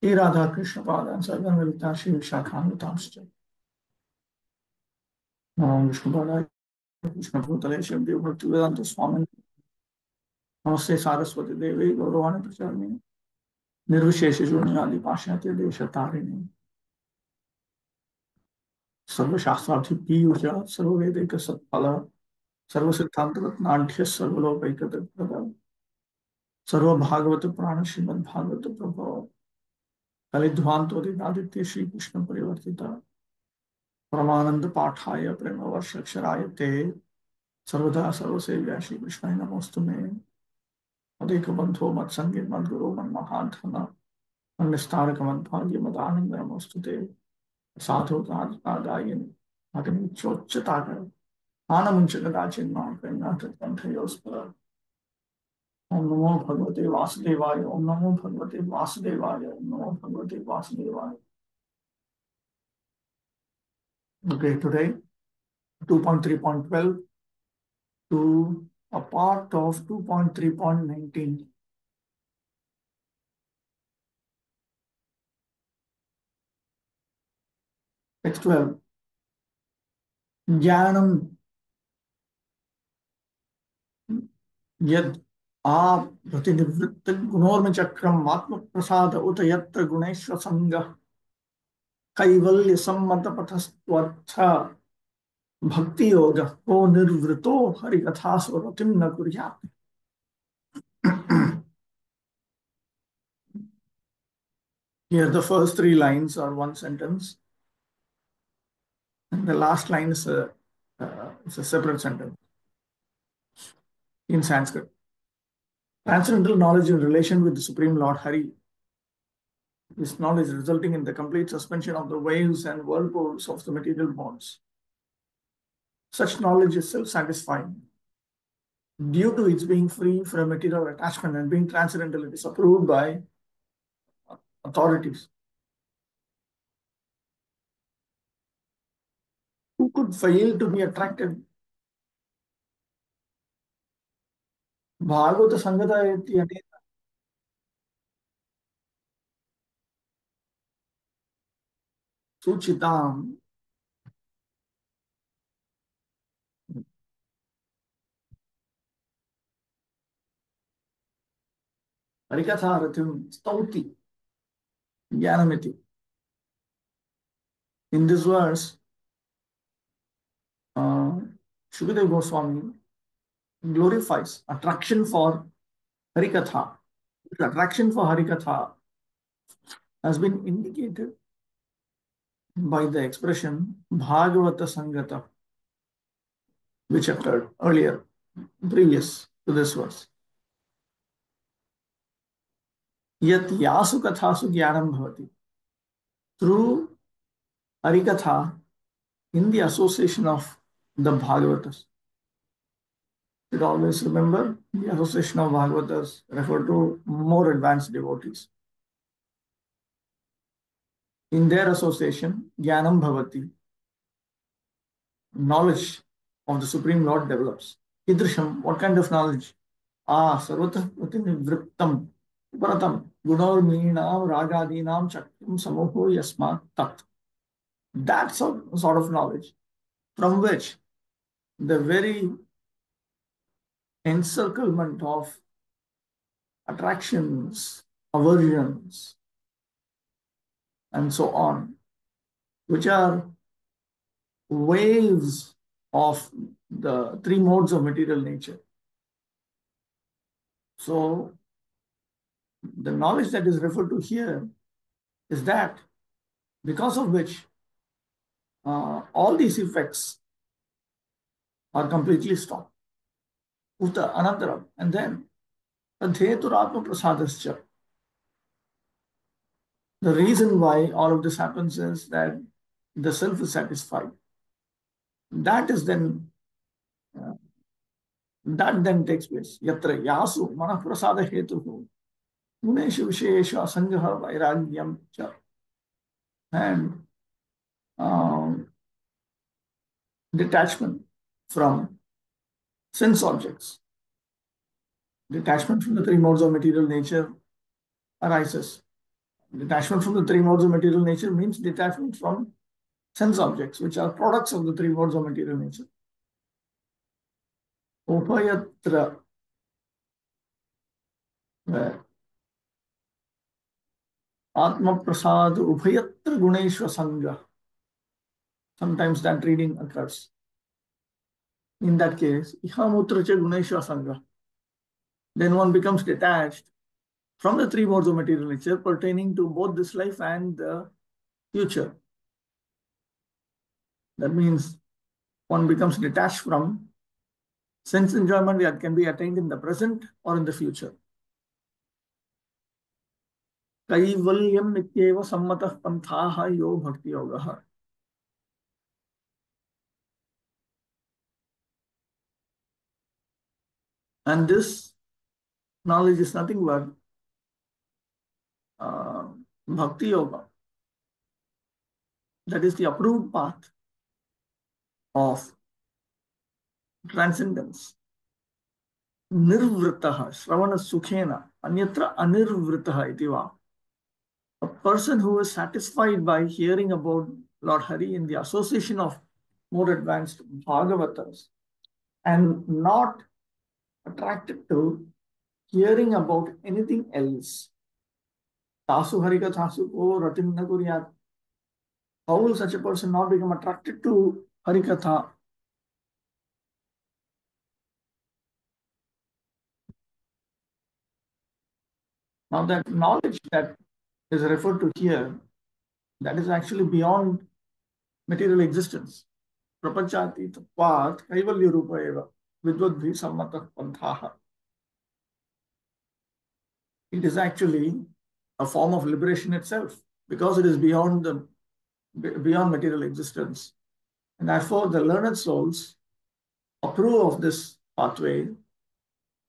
हे राधा कृष्ण पादान सर्वमिलिता श्री विशाखान्वितांश्च नमो विष्णुपादाय कृष्णभूतले श्रीमते भक्तिवेदांत स्वामिन् नमस्ते सारस्वती देवी गौरवाणी प्रचारिणे निर्विशेष शून्यादि पाश्चात्य देशतारिणे सर्वशास्त्रार्थ पीयूष सर्ववेदिक सत्फल सर्वसिद्धांत रत्नाढ्य सर्वलोकैक प्रद सर्वभागवत प्राण श्रीमद् भागवत प्रभो कलिध्वांतोदितादित्य श्री कृष्ण परिवर्तिता परमानंद पाठाय प्रेम वर्षक्षराय ते सर्वदा सर्वसेव्या श्री कृष्णाय नमोस्तुमे अदेक बंधो मत संगीत मत गुरु मन महाधन अन्यस्तारक मत भाग्य मत आनंद नमोस्तुते साधु दायिन अगमिच्योच्चताकर आनमुंच कदाचिन मां प्रेम्णाथ कंठयोस्पर ओम नमो भगवते वासुदेवाय ओम नमो भगवते वासुदेवाय ओम नमो भगवते वासुदेवाय. Okay, today 2.3.12 to a part of 2.3.19. Text 12. ज्ञानम यद आप प्रतिनिवृत्त गुणोर्म चक्रम आत्म प्रसाद उत यत्र गुणेश्वर संग कैवल्य सम्मत पथस्त्वर्थ भक्ति योग को निर्वृतो हरिकथा स्वरतिम न कुर्यात्. Here the first three lines are one sentence and the last line is a separate sentence in Sanskrit. Transcendental knowledge in relation with the Supreme Lord Hari. This knowledge resulting in the complete suspension of the waves and whirlpools of the material bonds. Such knowledge is self-satisfying. Due to its being free from material attachment and being transcendental, it is approved by authorities. Who could fail to be attracted? Bhagavata Sangata iti Suchitam Harikatha Stauti Jnanamiti. In this verse, Shukadeva Goswami glorifies attraction for Harikatha. The attraction for Harikatha has been indicated by the expression Bhagavata Sangata, which occurred earlier, previous to this verse. Yat yasu kathasu jnanam bhavati. Through Harikatha, in the association of the Bhagavatas. You always remember the association of Bhagavatas refer to more advanced devotees. In their association, Jnanam Bhavati, knowledge of the Supreme Lord develops. Idrisham, what kind of knowledge? Sarvatah Pratinivrittam, Pratam, Gunor Ragadinam Chakram Samoho Yasma Tat. That sort of knowledge from which the very encirclement of attractions, aversions, and so on, which are waves of the three modes of material nature. So, the knowledge that is referred to here is that because of which all these effects are completely stopped. Uta anantaram, and then adheturatma prasadascha. The reason why all of this happens is that the self is satisfied. That is then that then takes place. Yatra yasu manah prasada hetuhu guneshu vishesha sangaha vairagyam cha. And detachment from sense objects, detachment from the three modes of material nature arises. Detachment from the three modes of material nature means detachment from sense objects, which are products of the three modes of material nature. Upayatra, where Atma Prasad Upayatra Guneshwa Sangha. Sometimes that reading occurs. In that case, Ihamutra Cha Guneshwa Sangha. Then one becomes detached from the three modes of material nature pertaining to both this life and the future. That means one becomes detached from sense enjoyment that can be attained in the present or in the future. Kaivalyam nityeva sammatah panthaha yo bhakti yogaha. And this knowledge is nothing but uh, bhakti yoga. That is the approved path of transcendence. Nirvritah, Shravana Sukhena, Anyatra Anirvritah itiva. A person who is satisfied by hearing about Lord Hari in the association of more advanced Bhagavatas and not attracted to hearing about anything else. Tasu Harika Tasu ko Ratim na Kuryat. How will such a person not become attracted to Harikatha? Now, that knowledge that is referred to here, that is actually beyond material existence. Prapanchati Tatvat Kaivalya Rupa Eva Vidvadbhi Sammatah Panthaha. It is actually a form of liberation itself because it is beyond material existence. And therefore, the learned souls approve of this pathway.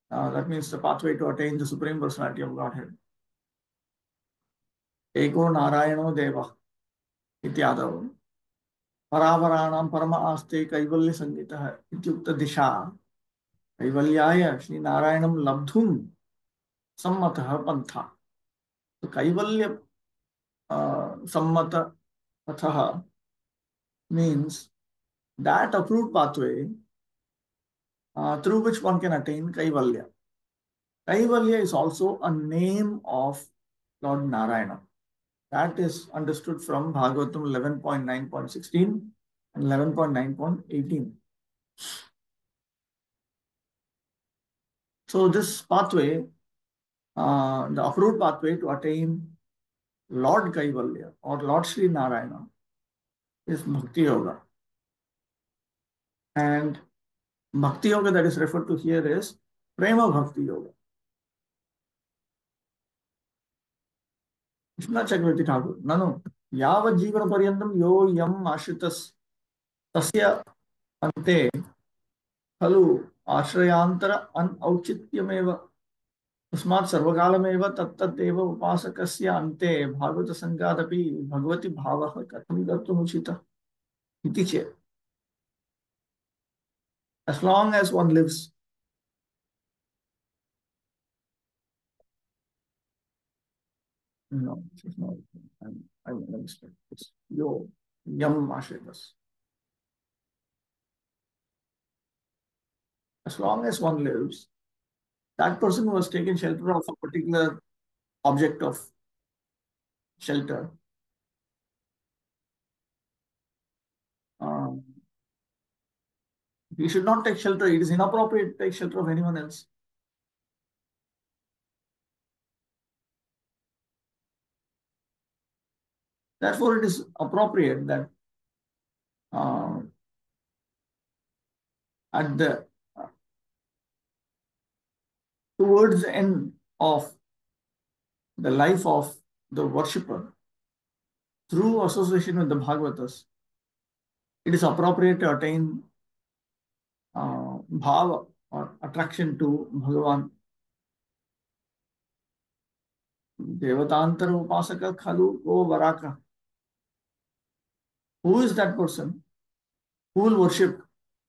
That means the pathway to attain the Supreme Personality of Godhead. Eko Narayano Deva Ityadav Paravaraणाम परम आस्ते कैवल्य संगीतः इत्युक्त दिशा कैवल्याय श्री नारायणं लब्धुम सम्मतः पंथा. तो कैवल्य सम्मत pathah means that approved pathway through which one can attain Kaivalya. Kaivalya is also a name of Lord Narayana. That is understood from Bhagavatam 11.9.16 and 11.9.18. So this pathway, the approved pathway to attain Lord Kaivalya or Lord Sri Narayana is Bhakti Yoga. And Bhakti Yoga that is referred to here is Prema Bhakti Yoga. Krishna Chakravarti Thakur, Nanu, Yava Jivana Paryantam Yo Yam Ashritas Tasya Ante Khalu Ashrayantara Anauchityameva Tasmat Sarvakalameva Tattadeva Upasakasya Ante Bhagavata Sangadapi Bhagavati Bhavaha Katham Dartum Uchita Iti che. As long as one lives, no, it's not. I'm understand. It's Yo Yam Ashritas. As long as one lives, that person who has taken shelter of a particular object of shelter, um, he should not take shelter. It is inappropriate to take shelter of anyone else. Therefore, it is appropriate that uh, at the towards the end of the life of the worshipper, through association with the Bhagavatas, it is appropriate to attain bhava or attraction to Bhagavan. Devatantara upasaka khalu ko varaka. Who is that person who will worship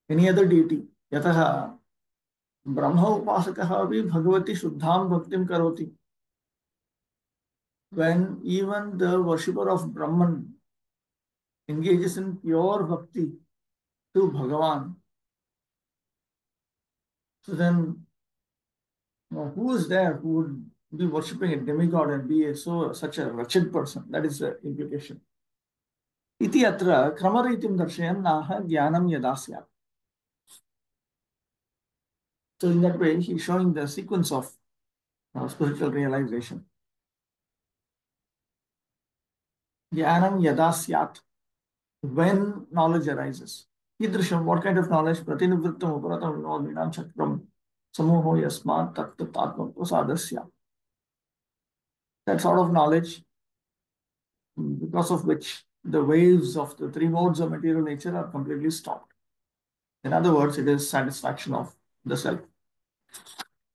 any other deity? Yataha Brahma upasakaha api bhagavati shuddham bhaktim karoti. when even the worshipper of Brahman engages in pure bhakti to Bhagavan, so then who is there who would be worshipping a demigod and be such a wretched person? That is the implication. Iti atra kramaritim darshayan naha jnanam yada syat. So in that way, he's showing the sequence of spiritual realization. Jnanam yada syat, when knowledge arises. Idrisham, what kind of knowledge? Pratinivrittam uparatam vinodvinam chakram samoho yasmat tat atma prasadasya. That sort of knowledge, because of which the waves of the three modes of material nature are completely stopped. In other words, it is satisfaction of the self.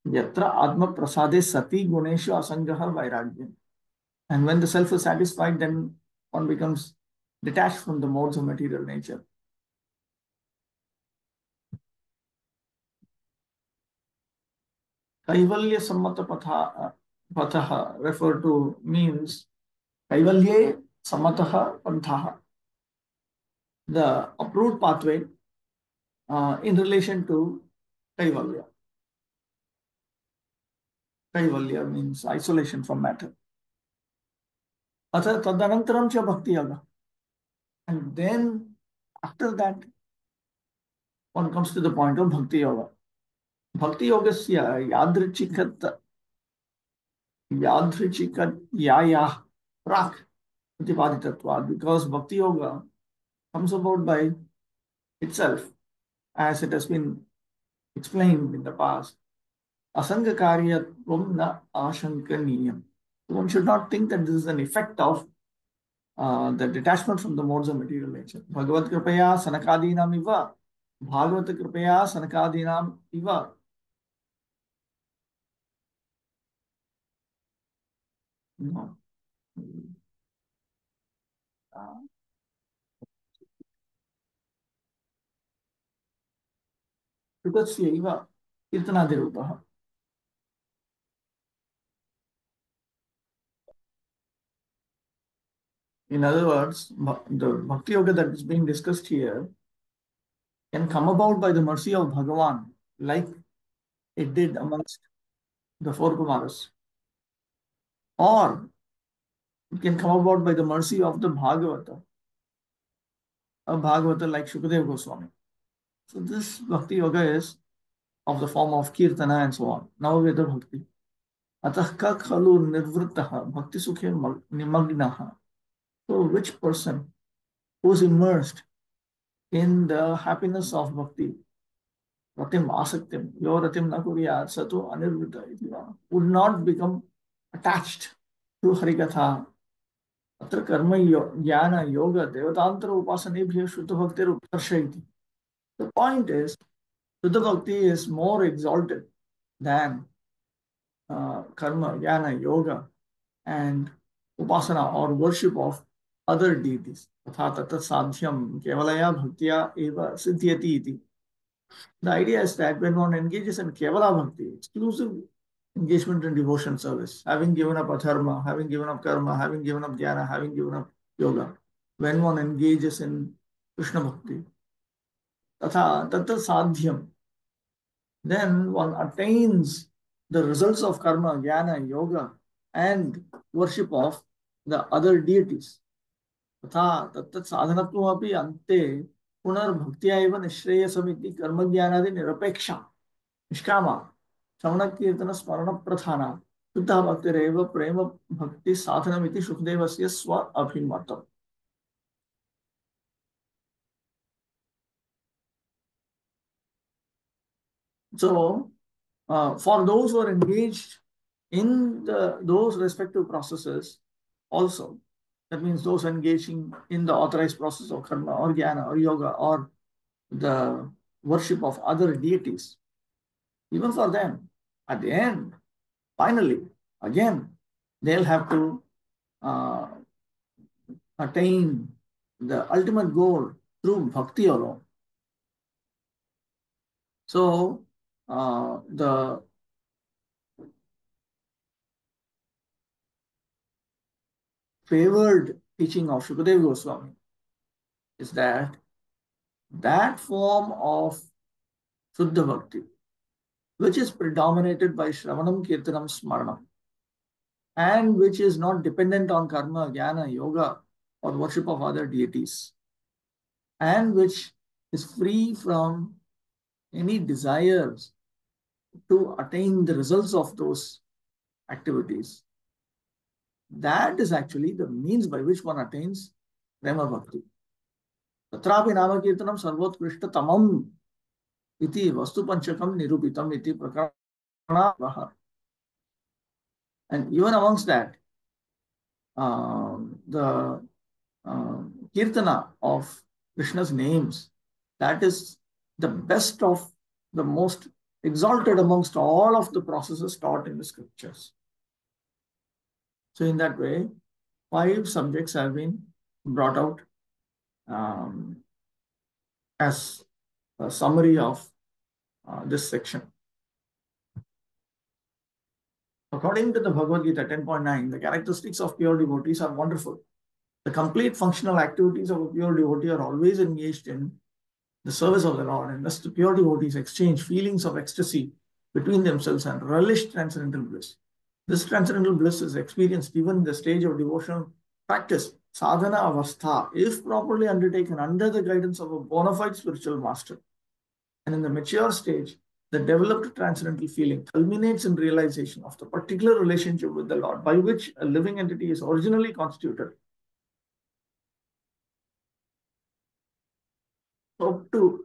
Yatra atma prasade sati guneshu asangaha vairagya. And when the self is satisfied, then one becomes detached from the modes of material nature. Kaivalya sammata patha referred to means Kaivalye sammataha panthaha, the approved pathway in relation to Kaivalya. Kaivalya means isolation from matter. Atha tadanantaram cha bhakti yoga. And then after that, one comes to the point of bhakti yoga. Bhakti yogasya yadrichikatyayaha prak pratipadittatva, because bhakti yoga comes about by itself, as it has been explained in the past. Asanga karyatvam na ashankaniyam. One should not think that this is an effect of the detachment from the modes of material nature. Bhagavad Kripaya Sanakadinam iva. Bhagavad Kripaya Sanakadinam iva. No. Kripasya iva kirtanadirupaha. In other words, the Bhakti Yoga that is being discussed here can come about by the mercy of Bhagavan, like it did amongst the four Kumaras. Or it can come about by the mercy of the Bhagavata, a Bhagavata like Shukadev Goswami. So this Bhakti Yoga is of the form of Kirtana and so on. Navaveda Bhakti. Atah ka khalu nirvrittaha bhakti sukhe nimagnaha. So which person who is immersed in the happiness of bhakti, ratim asaktim, yo ratim na kuriyat sato anirvritta, would not become attached to Harikatha. Atra karma jnana yoga devatantara upasanebhya shuddha bhaktir utkarshayati. The point is, Shuddha Bhakti is more exalted than karma, jnana, yoga, and upasana or worship of other deities. Tatha tata sadhyam kevalaya bhaktiya eva siddhyati iti. The idea is that when one engages in kevala bhakti, exclusive engagement in devotion service, having given up adharma, having given up karma, having given up jnana, having given up yoga, when one engages in Krishna bhakti, tatha tata sadhyam, then one attains the results of karma, jnana, yoga, and worship of the other deities. तथा तत्तत् साधनत्वमपि अन्ते पुनर्भक्त्या एव निःश्रेयसमिति कर्मज्ञानादि निरपेक्षा निष्कामा श्रवणकीर्तन स्मरण प्रधाना शुद्धः भक्तिरेव प्रेम भक्ति साधनमिति सुखदेवस्य स्व अभिमतम्. So, for those who are engaged in those respective processes, also, that means those engaging in the authorized process of karma or jnana or yoga or the worship of other deities, even for them, at the end, finally, again, they'll have to uh, attain the ultimate goal through bhakti alone. So, the favored teaching of Shukadeva Goswami is that form of Shuddha Bhakti, which is predominated by Shravanam, Kirtanam, Smaranam, and which is not dependent on karma, jnana, yoga, or worship of other deities, and which is free from any desires to attain the results of those activities. That is actually the means by which one attains Prema Bhakti. Tatrapi Nama Kirtanam Sarvotkrishta Tamam iti Vastu Panchakam Nirupitam iti Prakarana. And even amongst that, the Kirtana of Krishna's names, that is the best of the most exalted amongst all of the processes taught in the scriptures. So in that way, 5 subjects have been brought out as a summary of this section. According to the Bhagavad Gita 10.9, the characteristics of pure devotees are wonderful. The complete functional activities of a pure devotee are always engaged in the service of the Lord, and thus the pure devotees exchange feelings of ecstasy between themselves and relish transcendental bliss. This transcendental bliss is experienced even in the stage of devotional practice, sadhana avastha, if properly undertaken under the guidance of a bona fide spiritual master. And in the mature stage, the developed transcendental feeling culminates in realization of the particular relationship with the Lord by which a living entity is originally constituted. Up to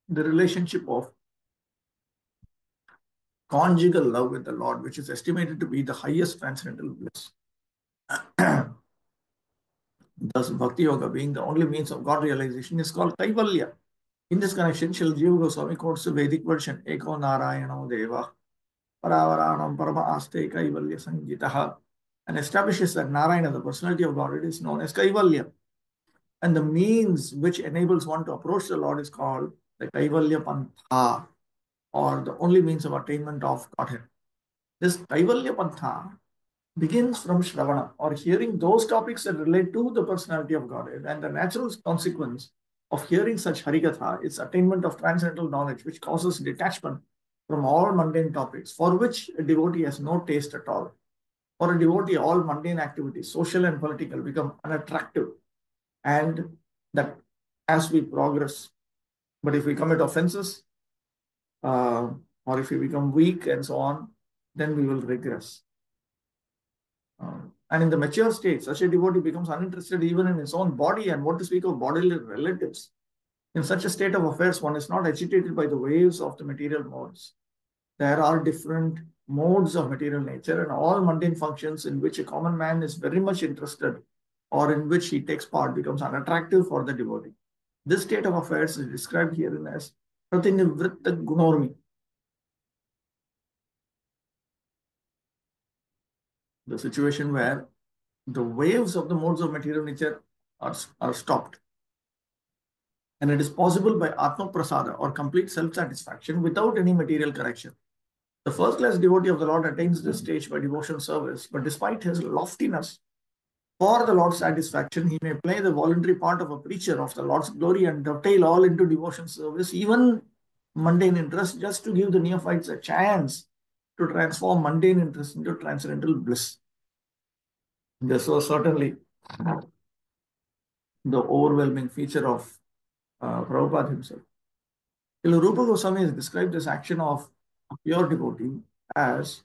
the relationship of conjugal love with the Lord, which is estimated to be the highest transcendental bliss. Thus, Bhakti Yoga, being the only means of God realization, is called Kaivalya. In this connection, Srila Jiva Goswami quotes the Vedic version, Eko Narayano Deva, Paravaranam Parama Aste Kaivalya Sangitaha, and establishes that Narayana, the personality of God, is known as Kaivalya. And the means which enables one to approach the Lord is called the Kaivalya Pantha, or the only means of attainment of Godhead. This Kaivalya Pantha begins from Shravana, or hearing those topics that relate to the personality of Godhead, and the natural consequence of hearing such Harikatha is attainment of transcendental knowledge, which causes detachment from all mundane topics, for which a devotee has no taste at all. For a devotee, all mundane activities, social and political, become unattractive, and that as we progress. But if we commit offenses, or if we become weak and so on, then we will regress. And in the mature state, such a devotee becomes uninterested even in his own body, and what to speak of bodily relatives. In such a state of affairs, one is not agitated by the waves of the material modes. There are different modes of material nature, and all mundane functions in which a common man is very much interested or in which he takes part becomes unattractive for the devotee. This state of affairs is described herein as Pratinivritta Gunormi. The situation where the waves of the modes of material nature are stopped. And it is possible by Atma Prasada, or complete self-satisfaction, without any material correction. The first-class devotee of the Lord attains this stage by devotional service, but despite his loftiness, for the Lord's satisfaction, he may play the voluntary part of a preacher of the Lord's glory and dovetail all into devotion service, even mundane interest, just to give the neophytes a chance to transform mundane interest into transcendental bliss. This was certainly the overwhelming feature of Prabhupada himself. Rupa Goswami has described this action of a pure devotee as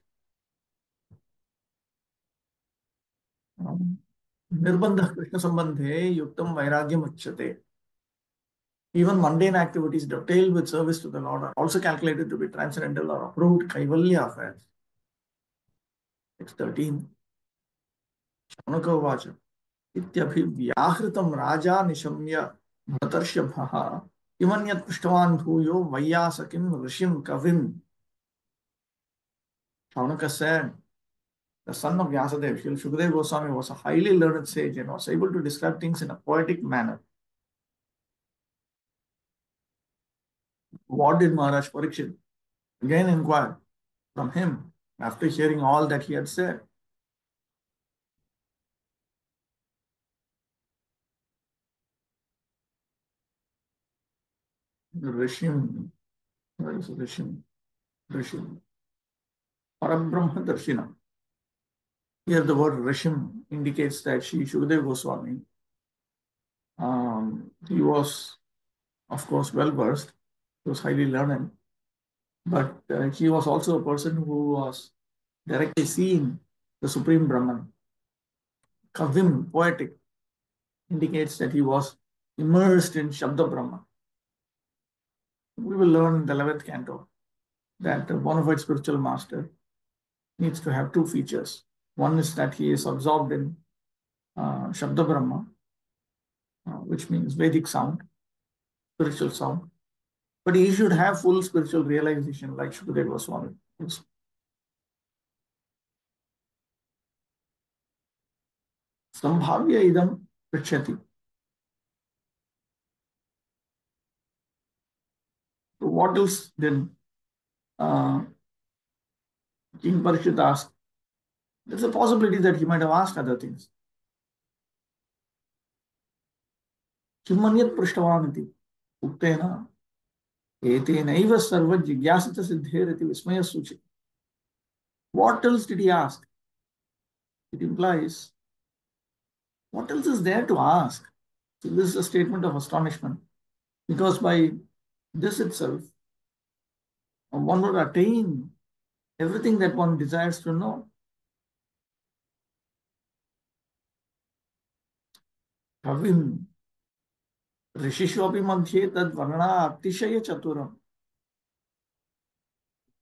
Nirbandha Krishna Sambandhe Yuktam Vairagyam Uchyate. Even mundane activities dovetailed with service to the Lord are also calculated to be transcendental or approved Kaivalya affairs. 6:13. Shaunaka Vacha. Ityabhivyahritam Raja Nishamya Bhatarshabhaha Imanyat Prishtavan Bhuyo Vayasakim Rishim Kavim. Shaunaka said, the son of Vyasadeva, Srila Shukadeva Goswami, was a highly learned sage and was able to describe things in a poetic manner. What did Maharaj Parikshit again inquire from him after hearing all that he had said? Rishim. Where is Rishim? Rishim. Parabrahma Darshina. Here the word Rishim indicates that Sri Shukadeva Goswami, he was, of course, well versed. He was highly learned, but he was also a person who was directly seeing the Supreme Brahman. Kavim, poetic, indicates that he was immersed in Shabda Brahman. We will learn in the 11th canto that one of our spiritual master needs to have two features. One is that he is absorbed in Shabda Brahma, which means Vedic sound, spiritual sound. But he should have full spiritual realization like Shukadeva Goswami. Sambhavya idam prichyati. So what else then King Parikshit asked? There's a possibility that he might have asked other things. Kimanyat prishtavaniti uktena etenaiva sarva jigyasita siddheriti vismaya suchi. What else did he ask? It implies what else is there to ask? So this is a statement of astonishment because by this itself, one would attain everything that one desires to know. Kavim Rishishu api madhye tad varna atishaya chaturam.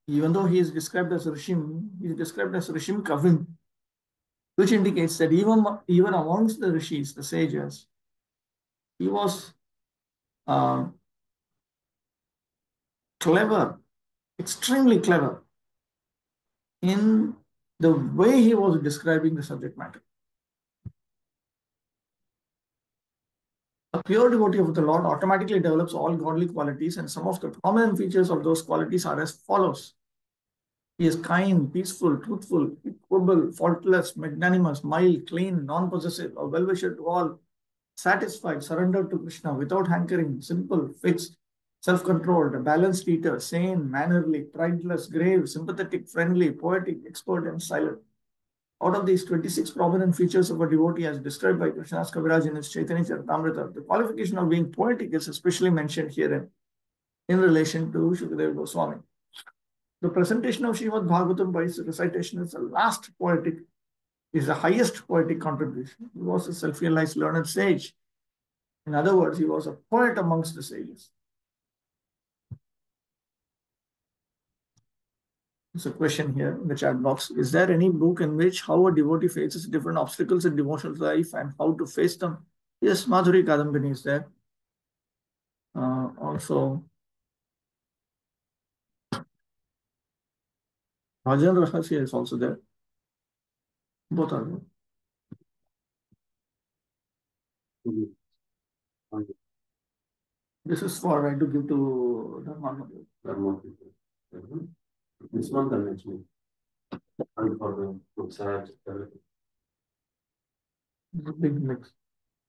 Even though he is described as Rishim, he is described as Rishim Kavim, which indicates that even amongst the Rishis, the sages, he was clever, extremely clever in the way he was describing the subject matter. A pure devotee of the Lord automatically develops all godly qualities, and some of the prominent features of those qualities are as follows. He is kind, peaceful, truthful, equable, faultless, magnanimous, mild, clean, non-possessive, a well-wisher to all, satisfied, surrendered to Krishna, without hankering, simple, fixed, self-controlled, a balanced eater, sane, mannerly, prideless, grave, sympathetic, friendly, poetic, expert, and silent. Out of these 26 prominent features of a devotee as described by Krishnadas Kaviraj in his Chaitanya Charitamrita, the qualification of being poetic is especially mentioned herein in relation to Shukadeva Goswami. The presentation of Srimad Bhagavatam by his recitation is the last poetic, is the highest poetic contribution. He was a self-realized learned sage. In other words, he was a poet amongst the sages. There's a question here in the chat box. Is there any book in which how a devotee faces different obstacles in devotional life and how to face them? Yes, Madhuri Kadambini is there. Also, Bhajan Rahasya is also there. Both are there. This is for I to give to Dharma. It's not the next one. And for the good side, everything. It's a big mix.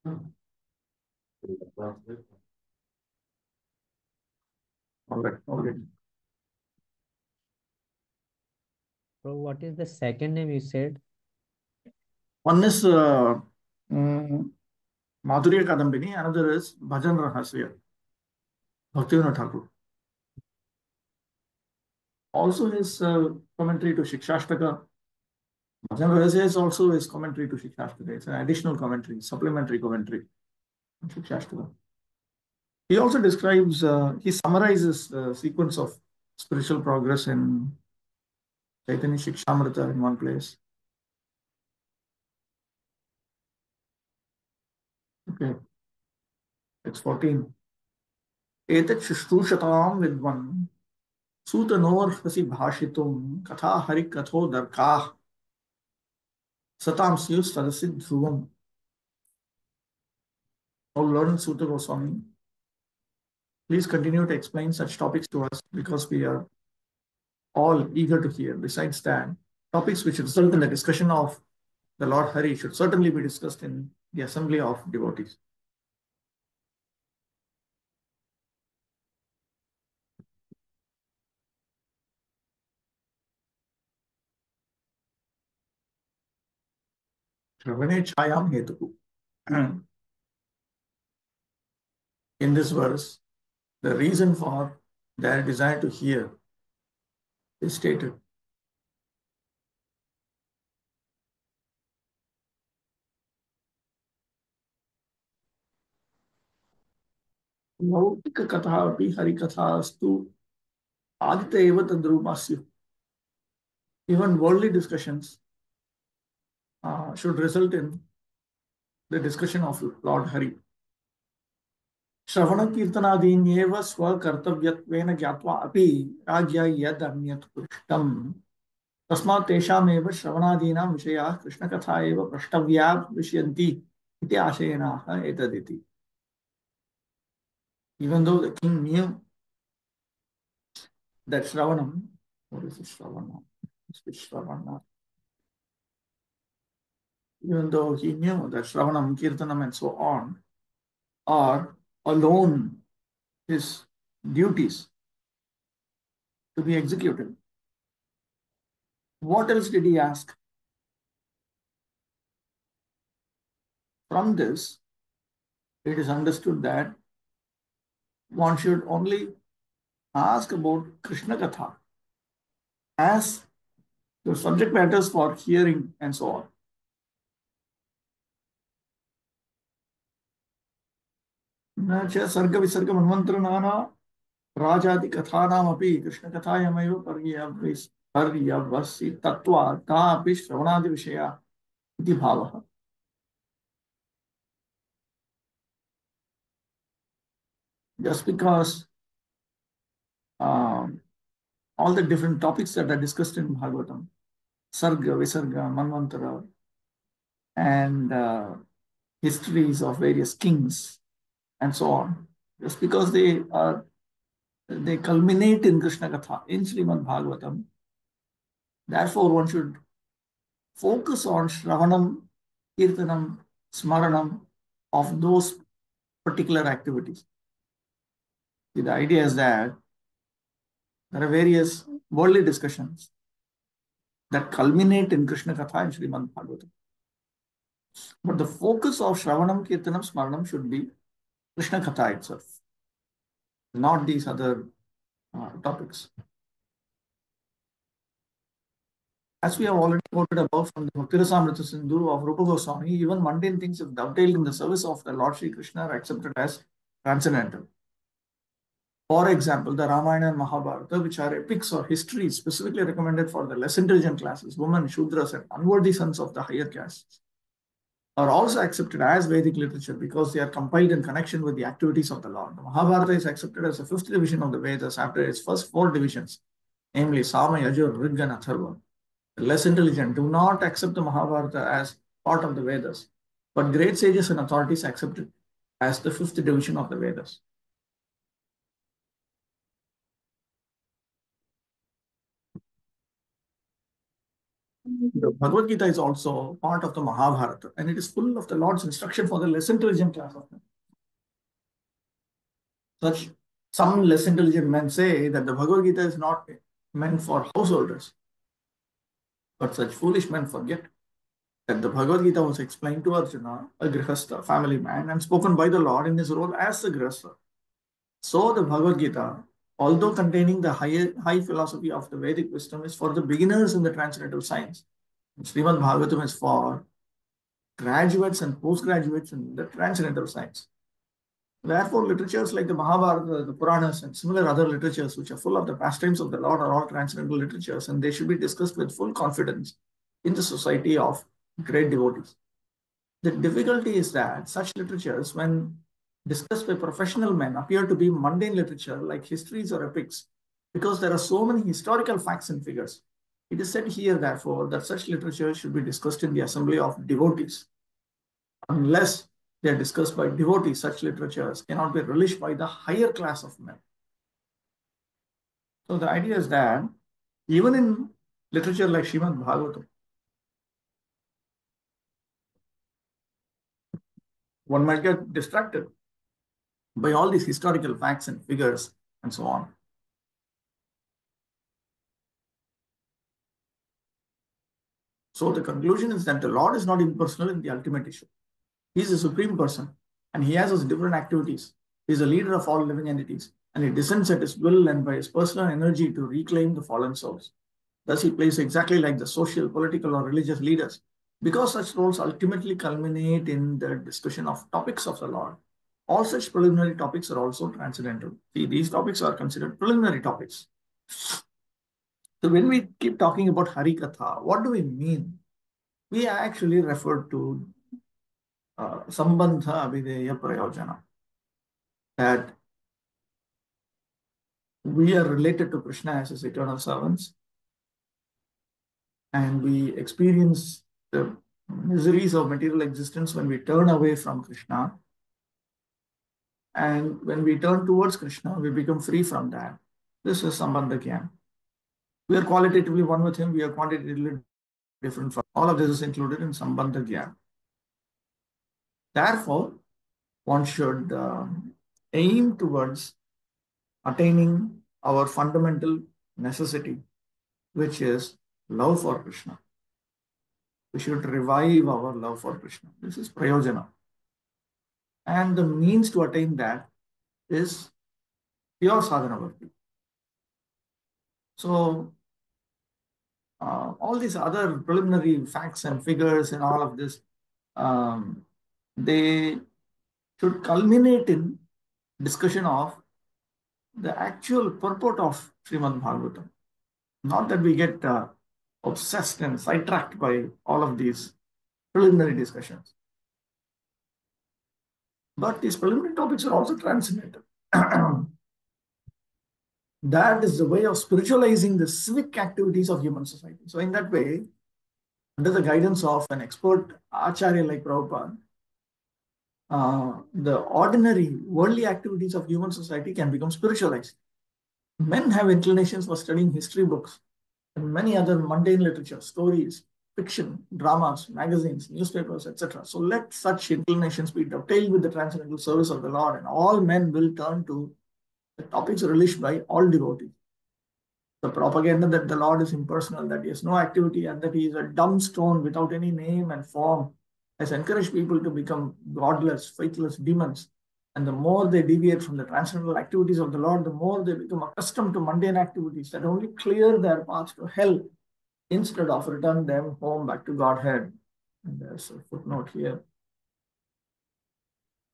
All right. Okay. So what is the second name you said? One is Madhurya Kadambini, another is Bhajan Rahasya, Bhakti-vaibhava Thakur. Also his commentary to Shikshashtaka. Bhajan Rahasya is also his commentary to Shikshashtaka. It's an additional commentary, supplementary commentary on Shikshashtaka. He also describes, he summarizes the sequence of spiritual progress in Chaitanya Shikshamrita in one place. Okay, it's 14. Etat Shushtushatam Vidvan Sutanor-hasi bhashitum Katha Hari Katho Darkah Satam Siyus Tadasid Dhruvam. Our learned Sutta Goswami, please continue to explain such topics to us because we are all eager to hear. Besides that, topics which result in the discussion of the Lord Hari should certainly be discussed in the assembly of devotees. Shravane chayam hetu. In this verse, the reason for their desire to hear is stated. Lautika katha api harikatha astu adita eva tadrumasya. Even worldly discussions should result in the discussion of Lord Hari. श्रवण कीर्तनादीन्येव स्वकर्तव्यत्वेन ज्ञात्वा अपि राज्ञा यद् अन्यत् पृष्टम् तस्मात् तेषामेव श्रवणादीनां विषयाः कृष्णकथा एव प्रष्टव्या भविष्यन्ति इति आशयनाः एतदिति. Even though the king knew that Shravanam, what is Shravana? Shravana. Even though he knew that Shravanam, Kirtanam, and so on are alone his duties to be executed, what else did he ask? From this, it is understood that one should only ask about Krishna Katha as the subject matters for hearing and so on. न च सर्ग विसर्ग मन्वन्तरनाना राजादि कथानामपि कृष्ण कथायामेव पर्यवसि तत्त्वा तापि श्रवणादि विषया इति भावः. Just because all the different topics that are discussed in Bhagavatam, Sarga, Visarga, Manvantara, and histories of various kings and so on, just because they culminate in Krishna Katha, in Srimad Bhagavatam, therefore one should focus on Shravanam, Kirtanam, Smaranam of those particular activities. The idea is that there are various worldly discussions that culminate in Krishna Katha and Srimad Bhagavatam. But the focus of Shravanam, Kirtanam, Smaranam should be Krishna Katha itself, not these other topics. As we have already quoted above from the Bhakti-rasamrita Sindhu of Rupa Goswami, even mundane things if dovetailed in the service of the Lord Sri Krishna are accepted as transcendental. For example, the Ramayana and Mahabharata, which are epics or histories specifically recommended for the less intelligent classes, women, Shudras, and unworthy sons of the higher castes, are also accepted as Vedic literature because they are compiled in connection with the activities of the Lord. The Mahabharata is accepted as the fifth division of the Vedas after its first four divisions, namely Sama, Yajur, Rig, and Atharva. The less intelligent do not accept the Mahabharata as part of the Vedas, but great sages and authorities accept it as the fifth division of the Vedas. The Bhagavad Gita is also part of the Mahabharata, and it is full of the Lord's instruction for the less intelligent class of men. Some less intelligent men say that the Bhagavad Gita is not meant for householders, but such foolish men forget that the Bhagavad Gita was explained to Arjuna, a Grihastha, family man, and spoken by the Lord in his role as the Grihastha. So the Bhagavad Gita, although containing the high philosophy of the Vedic wisdom, is for the beginners in the transcendental science. Srimad Bhagavatam is for graduates and postgraduates in the transcendental science. Therefore, literatures like the Mahabharata, the Puranas, and similar other literatures which are full of the pastimes of the Lord are all transcendental literatures, and they should be discussed with full confidence in the society of great devotees. The difficulty is that such literatures, when discussed by professional men, appear to be mundane literature like histories or epics because there are so many historical facts and figures. It is said here, therefore, that such literature should be discussed in the assembly of devotees. Unless they are discussed by devotees, such literatures cannot be relished by the higher class of men. So the idea is that even in literature like Srimad Bhagavatam, one might get distracted by all these historical facts and figures and so on. So the conclusion is that the Lord is not impersonal in the ultimate issue. He is a supreme person and he has his different activities. He is a leader of all living entities and he descends at his will and by his personal energy to reclaim the fallen souls. Thus, he plays exactly like the social, political, or religious leaders because such roles ultimately culminate in the discussion of topics of the Lord. All such preliminary topics are also transcendental. See, these topics are considered preliminary topics. So when we keep talking about Hari Katha, what do we mean? We actually refer to Sambandha Abhideya Prayojana, that we are related to Krishna as his eternal servants and we experience the miseries of material existence when we turn away from Krishna. And when we turn towards Krishna, we become free from that. This is Sambandha Gyan. We are qualitatively one with him, we are quantitatively different from all of this is included in Sambandha Gyan. Therefore, one should aim towards attaining our fundamental necessity, which is love for Krishna. We should revive our love for Krishna. This is Prayojana. And the means to attain that is pure sadhana bhakti. So, all these other preliminary facts and figures and all of this, they should culminate in discussion of the actual purport of Srimad Bhagavatam. Not that we get obsessed and sidetracked by all of these preliminary discussions. But these preliminary topics are also transcendental. That is the way of spiritualizing the civic activities of human society. So in that way, under the guidance of an expert acharya like Prabhupada, the ordinary worldly activities of human society can become spiritualized. Men have inclinations for studying history books and many other mundane literature, stories, fiction, dramas, magazines, newspapers, etc. So let such inclinations be dovetailed with the transcendental service of the Lord, and all men will turn to the topics relished by all devotees. The propaganda that the Lord is impersonal, that he has no activity, and that he is a dumb stone without any name and form has encouraged people to become godless, faithless demons. And the more they deviate from the transcendental activities of the Lord, the more they become accustomed to mundane activities that only clear their path to hell instead of return them home back to Godhead. And there's a footnote here.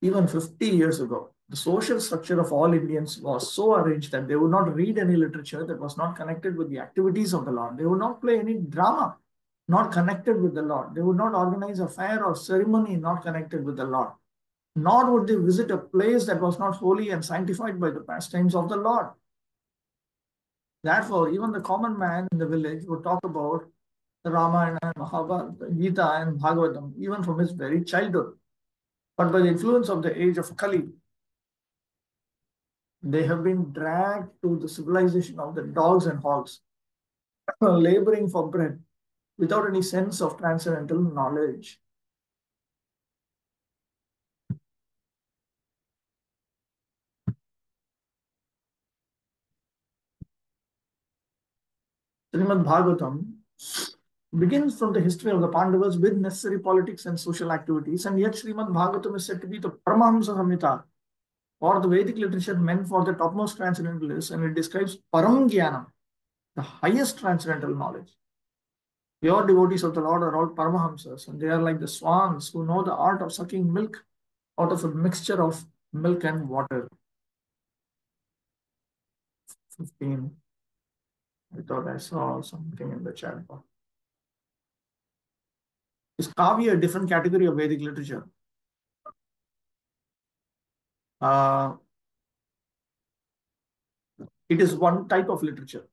Even 50 years ago, the social structure of all Indians was so arranged that they would not read any literature that was not connected with the activities of the Lord. They would not play any drama not connected with the Lord. They would not organize a fair or ceremony not connected with the Lord. Nor would they visit a place that was not holy and sanctified by the pastimes of the Lord. Therefore, even the common man in the village would talk about the Ramayana and Mahabharata, Gita and Bhagavatam, even from his very childhood. But by the influence of the age of Kali, they have been dragged to the civilization of the dogs and hogs, laboring for bread without any sense of transcendental knowledge. Srimad Bhagavatam begins from the history of the Pandavas with necessary politics and social activities, and yet Srimad Bhagavatam is said to be the Paramahamsa Samhita, or the Vedic literature meant for the topmost transcendentalists, and it describes Param Jnanam, the highest transcendental knowledge. Pure devotees of the Lord are all Paramahamsas, and they are like the swans who know the art of sucking milk out of a mixture of milk and water. 15. I thought I saw something in the chat box. Is Kavya a different category of Vedic literature? It is one type of literature.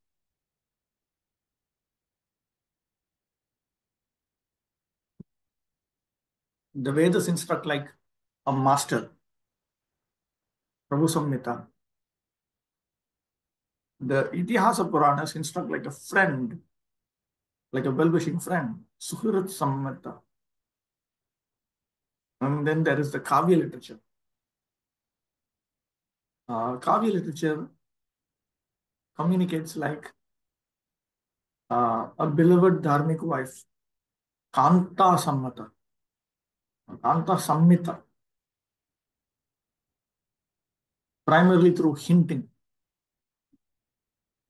The Vedas instruct like a master, Prabhu Samhita. The Itihasa Puranas instruct like a friend, like a well-wishing friend, Suhrit Samhita. And then there is the Kavya literature. Kavya literature communicates like a beloved dharmic wife Kanta Sammata, Kanta Sammita, primarily through hinting.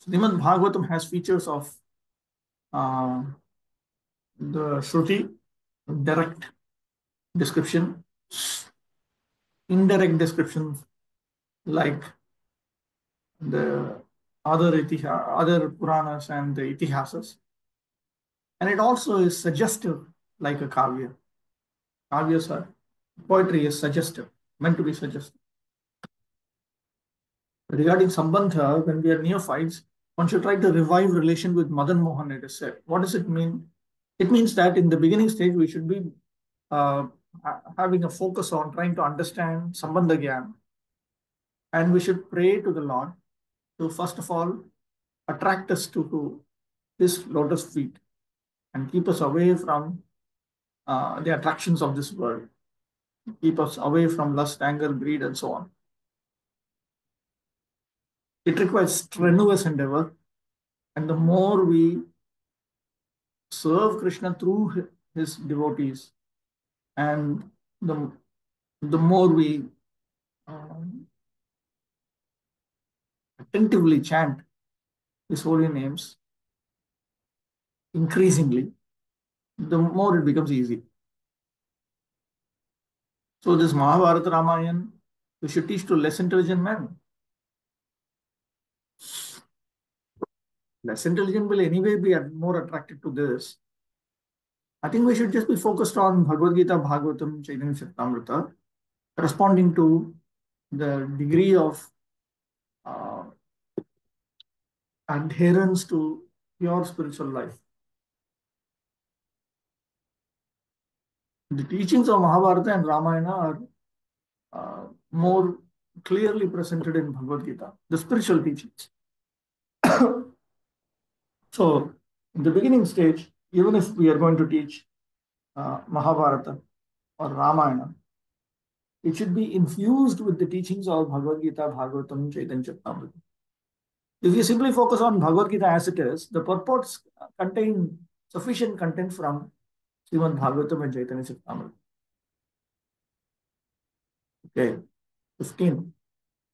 Srimad Bhagavatam has features of uh, the Shruti, direct description, indirect descriptions like the other Puranas and the Itihasas. And it also is suggestive like a Kavya. Kavyas are, poetry is suggestive, meant to be suggestive. Regarding Sambandha, when we are neophytes, one should try to revive relation with Madan Mohan, it is said. What does it mean? It means that in the beginning stage, we should be uh, having a focus on trying to understand Sambandha Gyan. And we should pray to the Lord to, first of all, attract us to his lotus feet and keep us away from the attractions of this world, keep us away from lust, anger, greed, and so on. It requires strenuous endeavor, and the more we serve Krishna through his devotees, and the more we um, attentively chant his holy names, increasingly, the more it becomes easy. So this Mahabharata Ramayana, we should teach to less intelligent men. Less intelligent will anyway be more attracted to this. I think we should just be focused on Bhagavad Gita, Bhagavatam, Chaitanya Charitamrita, corresponding to the degree of uh, adherence to pure spiritual life. The teachings of Mahabharata and Ramayana are more clearly presented in Bhagavad Gita, the spiritual teachings. So, in the beginning stage, even if we are going to teach Mahabharata or Ramayana, it should be infused with the teachings of Bhagavad Gita, Bhagavatam, Chaitanya Charitamrita. If you simply focus on Bhagavad Gita as it is, the purports contain sufficient content from Srimad Bhagavatam and Chaitanya Charitamrita. Okay, 15.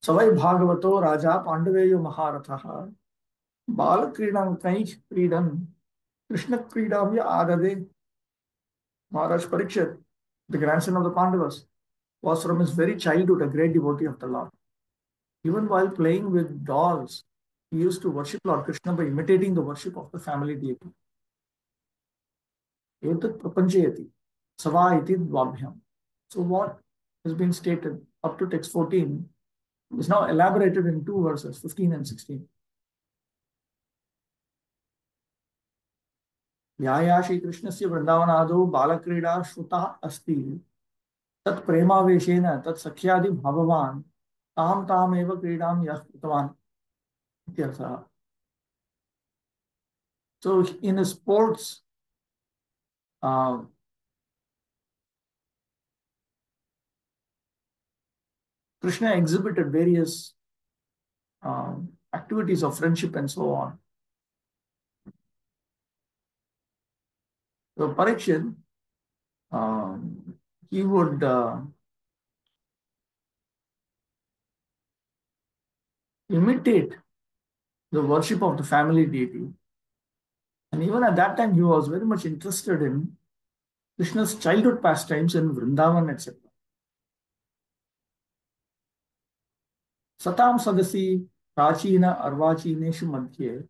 Savai Bhagavato Raja Pandaveyo Maharatha Bala Kridam Kaich Kridan Krishna Kridamya Adade Maharaj Parikshit, the grandson of the Pandavas, was from his very childhood a great devotee of the Lord. Even while playing with dolls, he used to worship Lord Krishna by imitating the worship of the family deity. Etat prapanchayati sava iti dvabhyam. So what has been stated up to text 14 is now elaborated in two verses, 15 and 16. Yaya Shri Krishnasya Vrindavanado Balakreeda Shruta Asti Tat Premaveshena Tat Sakhyadi Bhavavan Tam Tam Eva Kredam Yah Kritavan. So in his sports, Krishna exhibited various activities of friendship and so on. So Parikshit, he would imitate the worship of the family deity. And even at that time, he was very much interested in Krishna's childhood pastimes in Vrindavan, etc. Satam Sadasi Prachina Arvachineshu Madhye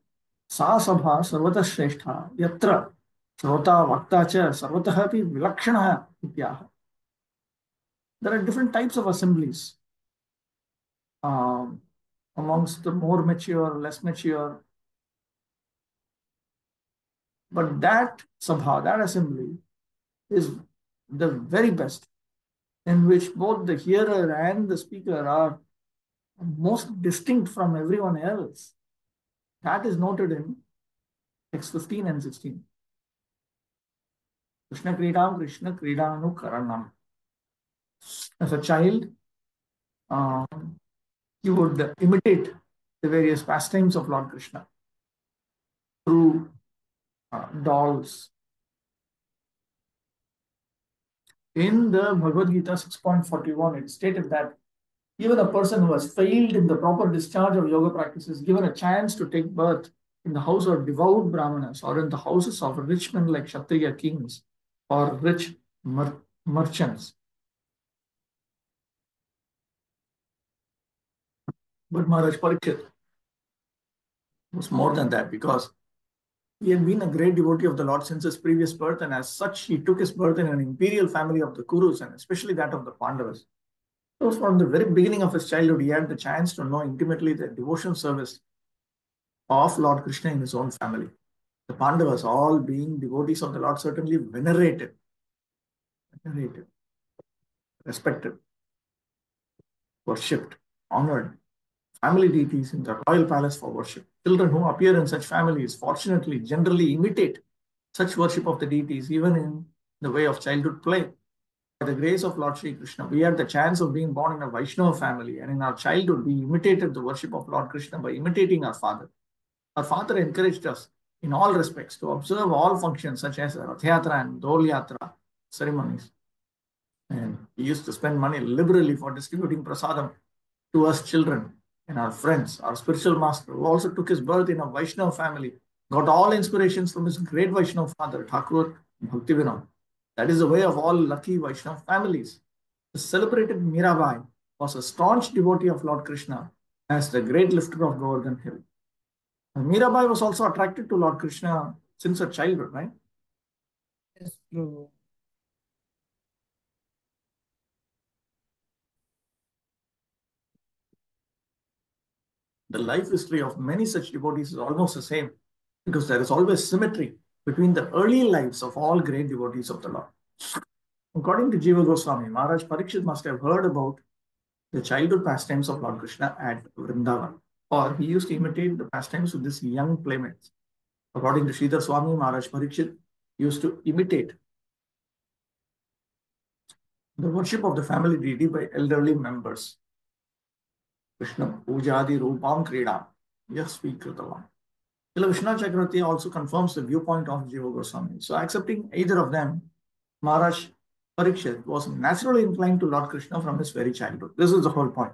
Sa Sabha Sarvata Shrestha Yatra Srota Vakta Cha Sarvataha Api Vilakshanaha Ityaha. There are different types of assemblies amongst the more mature, less mature. But that Sabha, that assembly, is the very best, in which both the hearer and the speaker are most distinct from everyone else. That is noted in text 15 and 16. Krishna Kridam, Krishna Kridanu Karanam. As a child, he would imitate the various pastimes of Lord Krishna through dolls. In the Bhagavad Gita 6.41, it stated that even a person who has failed in the proper discharge of yoga practices, given a chance to take birth in the house of devout brahmanas or in the houses of rich men like Kshatriya kings or rich merchants. But Maharaj Parikshit was more than that because he had been a great devotee of the Lord since his previous birth, and as such, he took his birth in an imperial family of the Kurus and especially that of the Pandavas. So, from the very beginning of his childhood, he had the chance to know intimately the devotion service of Lord Krishna in his own family. The Pandavas, all being devotees of the Lord, certainly venerated, respected, worshipped, honored family deities in the royal palace for worship. Children who appear in such families, fortunately, generally imitate such worship of the deities, even in the way of childhood play. By the grace of Lord Sri Krishna, we had the chance of being born in a Vaishnava family, and in our childhood, we imitated the worship of Lord Krishna by imitating our father. Our father encouraged us in all respects to observe all functions such as Rath Yatra and Dol Yatra ceremonies. And he used to spend money liberally for distributing prasadam to us children and our friends. Our spiritual master, who also took his birth in a Vaishnava family, got all inspirations from his great Vaishnava father, Thakur Bhakti-vaibhava. That is the way of all lucky Vaishnava families. The celebrated Mirabai was a staunch devotee of Lord Krishna as the great lifter of Govardhan Hill. Mirabai was also attracted to Lord Krishna since her childhood, right? Yes, Prabhu. The life history of many such devotees is almost the same because there is always symmetry between the early lives of all great devotees of the Lord. According to Jiva Goswami, Maharaj Parikshit must have heard about the childhood pastimes of Lord Krishna at Vrindavan, or he used to imitate the pastimes with his young playmates. According to Sridhar Swami, Maharaj Parikshit used to imitate the worship of the family deity by elderly members. Krishna Pujadi Rupam Kridam. Yes, we Kritavam. Vishnu Chakravarti also confirms the viewpoint of Jiva Goswami. So, accepting either of them, Maharaj Parikshit was naturally inclined to Lord Krishna from his very childhood. This is the whole point.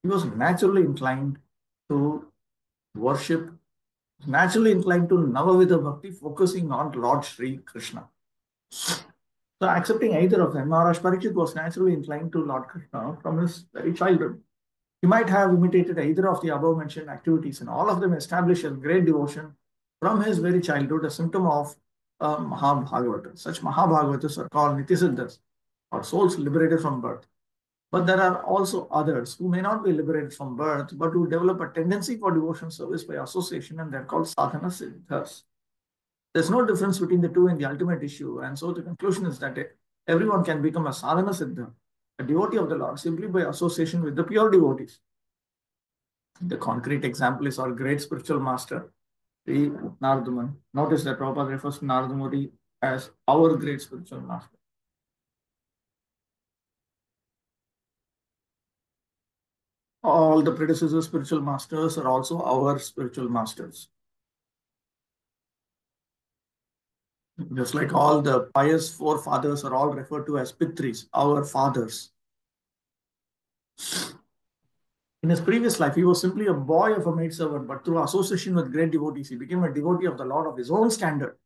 He was naturally inclined to worship, naturally inclined to Navavidha Bhakti, focusing on Lord Sri Krishna. So, accepting either of them, Maharaj Parikshit was naturally inclined to Lord Krishna from his very childhood. He might have imitated either of the above mentioned activities, and all of them establish a great devotion from his very childhood, a symptom of Mahabhagavata. Such Mahabhagavatas are called Nitisiddhas, or souls liberated from birth. But there are also others who may not be liberated from birth, but who develop a tendency for devotion service by association, and they're called sadhana siddhas. There's no difference between the two in the ultimate issue, and so the conclusion is that everyone can become a sadhana siddha, a devotee of the Lord, simply by association with the pure devotees. The concrete example is our great spiritual master, Sri Nardaman. Notice that Prabhupada refers to Nardamuri as our great spiritual master. All the predecessor spiritual masters are also our spiritual masters. Just like all the pious forefathers are all referred to as Pitris, our fathers. In his previous life, he was simply a boy of a maidservant, but through association with great devotees, he became a devotee of the Lord of his own standard,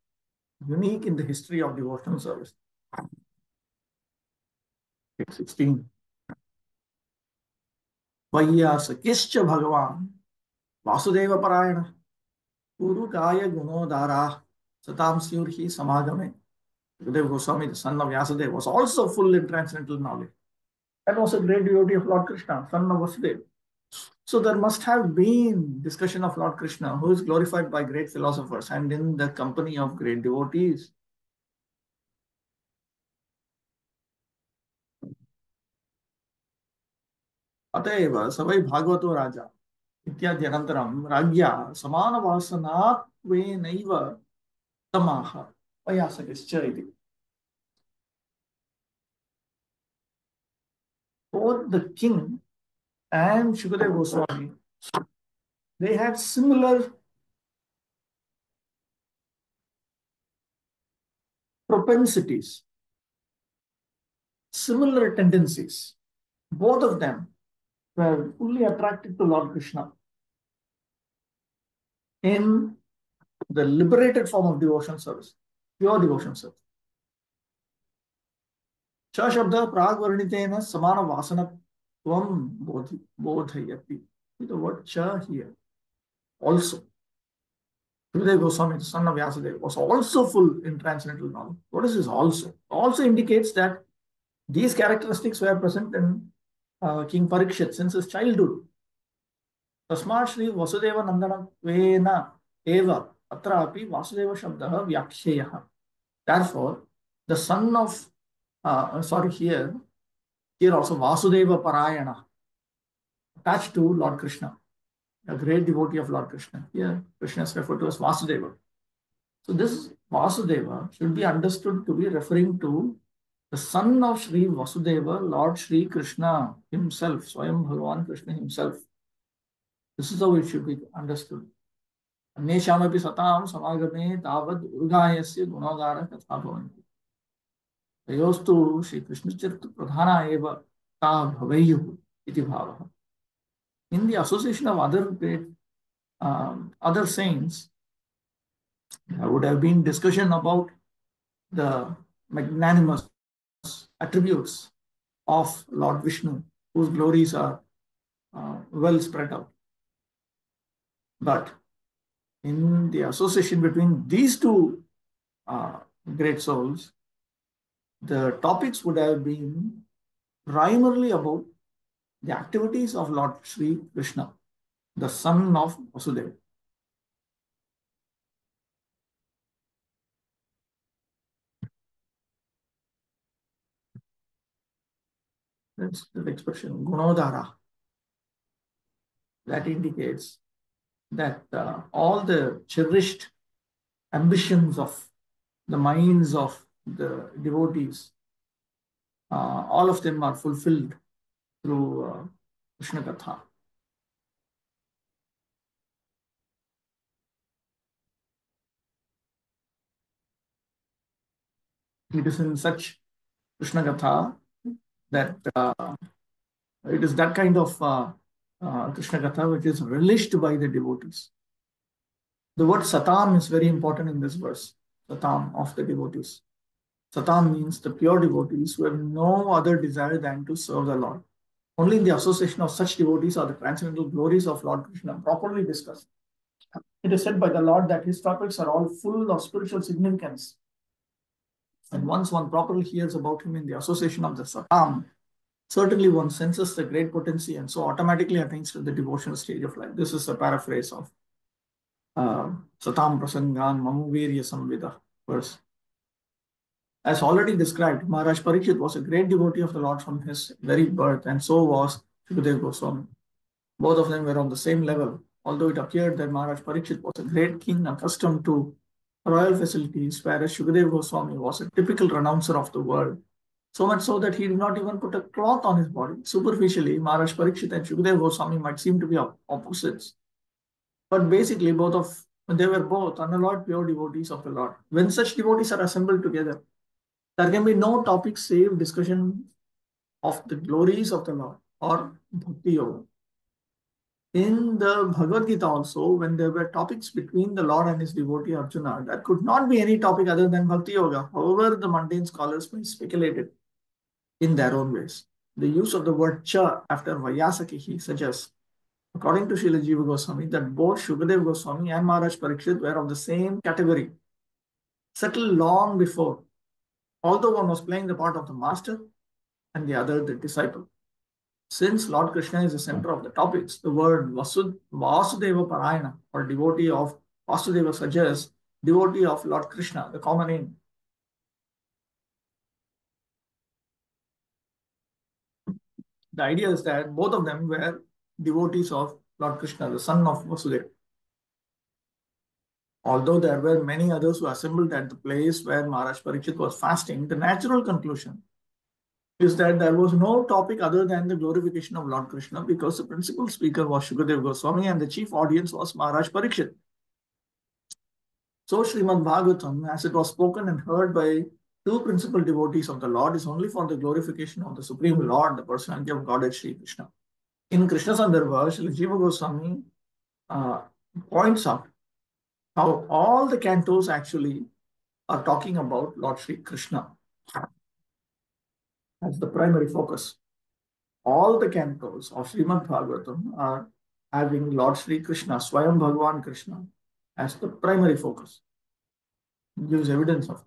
unique in the history of devotional service. 16. Vaiyasakischa Bhagavan Vasudeva Parayana Guru Gaya Gunodara Satam Syurhi Samagame. Sukadeva Goswami, the son of Vyasadeva, was also full in transcendental knowledge and was a great devotee of Lord Krishna, son of Vasudeva. So there must have been discussion of Lord Krishna, who is glorified by great philosophers and in the company of great devotees. अतएव सवै भागवतो राजा इत्यादि अनन्तरं राज्ञा समानवासनात्वेनैव तमाह वयासकश्च इति. Both the king and Shukadeva Goswami, they had similar propensities similar tendencies. Both of them were fully attracted to Lord Krishna in the liberated form of devotion service, pure devotion service. Cha shabda pragvarnitena samana vasana tvam bodhayati. The word cha here also. Sukadeva Goswami, the son of Vyasadeva, was also full in transcendental knowledge. What is this also? Also indicates that these characteristics were present in King Parikshit since his childhood. Tasmat Shri Vasudeva Nandanavena Eva Atrapi Vasudeva Shabdaha Vyaksheyaha. Therefore, the son of, here also Vasudeva Parayana, attached to Lord Krishna, a great devotee of Lord Krishna. Here, Krishna is referred to as Vasudeva. So this Vasudeva should be understood to be referring to the son of Sri Vasudeva, Lord Sri Krishna himself, Swayam Bhagavan Krishna himself. This is how it should be understood. Anneshamapi satam samagame tavad urgayasya gunagara katha bhavanti. Tayostu Sri Krishna Chirta pradhana eva ta bhavayuhu iti bhavaha. In the association of other great other saints, there would have been discussion about the magnanimous attributes of Lord Vishnu, whose glories are well spread out. But in the association between these two great souls, the topics would have been primarily about the activities of Lord Sri Krishna, the son of Vasudeva. That's the expression, Gunodara. That indicates that all the cherished ambitions of the minds of the devotees, all of them are fulfilled through Krishna Katha. It is in such Krishna Katha that it is that kind of Krishna Katha which is relished by the devotees. The word Satam is very important in this verse, Satam of the devotees. Satam means the pure devotees who have no other desire than to serve the Lord. Only in the association of such devotees are the transcendental glories of Lord Krishna properly discussed. It is said by the Lord that his topics are all full of spiritual significance. And once one properly hears about him in the association of the Satam, certainly one senses the great potency and so automatically attains to the devotional stage of life. This is a paraphrase of Satam Prasangan Mamuvirya Samvida verse. As already described, Maharaj Parikshit was a great devotee of the Lord from his very birth, and so was Shukadeva Goswami. Both of them were on the same level, although it appeared that Maharaj Parikshit was a great king accustomed to royal facilities, whereas Shukadeva Goswami was a typical renouncer of the world. So much so that he did not even put a cloth on his body. Superficially, Maharaj Parikshit and Shukadeva Goswami might seem to be opposites. But basically, they were both unalloyed pure devotees of the Lord. When such devotees are assembled together, there can be no topic save discussion of the glories of the Lord or Bhakti Yoga. In the Bhagavad Gita also, when there were topics between the Lord and his devotee Arjuna, there could not be any topic other than Bhakti Yoga. However, the mundane scholars may speculate it in their own ways. The use of the word cha after Vayasaki suggests, according to Srila Jiva Goswami, that both Shukadeva Goswami and Maharaj Parikshit were of the same category, settled long before, although one was playing the part of the master and the other the disciple. Since Lord Krishna is the center of the topics, the word Vasudeva Parayana, or devotee of Vasudeva, suggests devotee of Lord Krishna, the common name. The idea is that both of them were devotees of Lord Krishna, the son of Vasudeva. Although there were many others who assembled at the place where Maharaj Parikshit was fasting, the natural conclusion is that there was no topic other than the glorification of Lord Krishna, because the principal speaker was Shukadeva Goswami and the chief audience was Maharaj Parikshit. So Srimad Bhagavatam, as it was spoken and heard by two principal devotees of the Lord is only for the glorification of the Supreme Lord, the personality of Godhead Sri Krishna. In Krishna Sandarbha, Srila Jiva Goswami uh, points out how all the cantos actually are talking about Lord Sri Krishna as the primary focus. All the cantos of Srimad Bhagavatam are having Lord Sri Krishna, Swayam Bhagavan Krishna, as the primary focus. It gives evidence of that.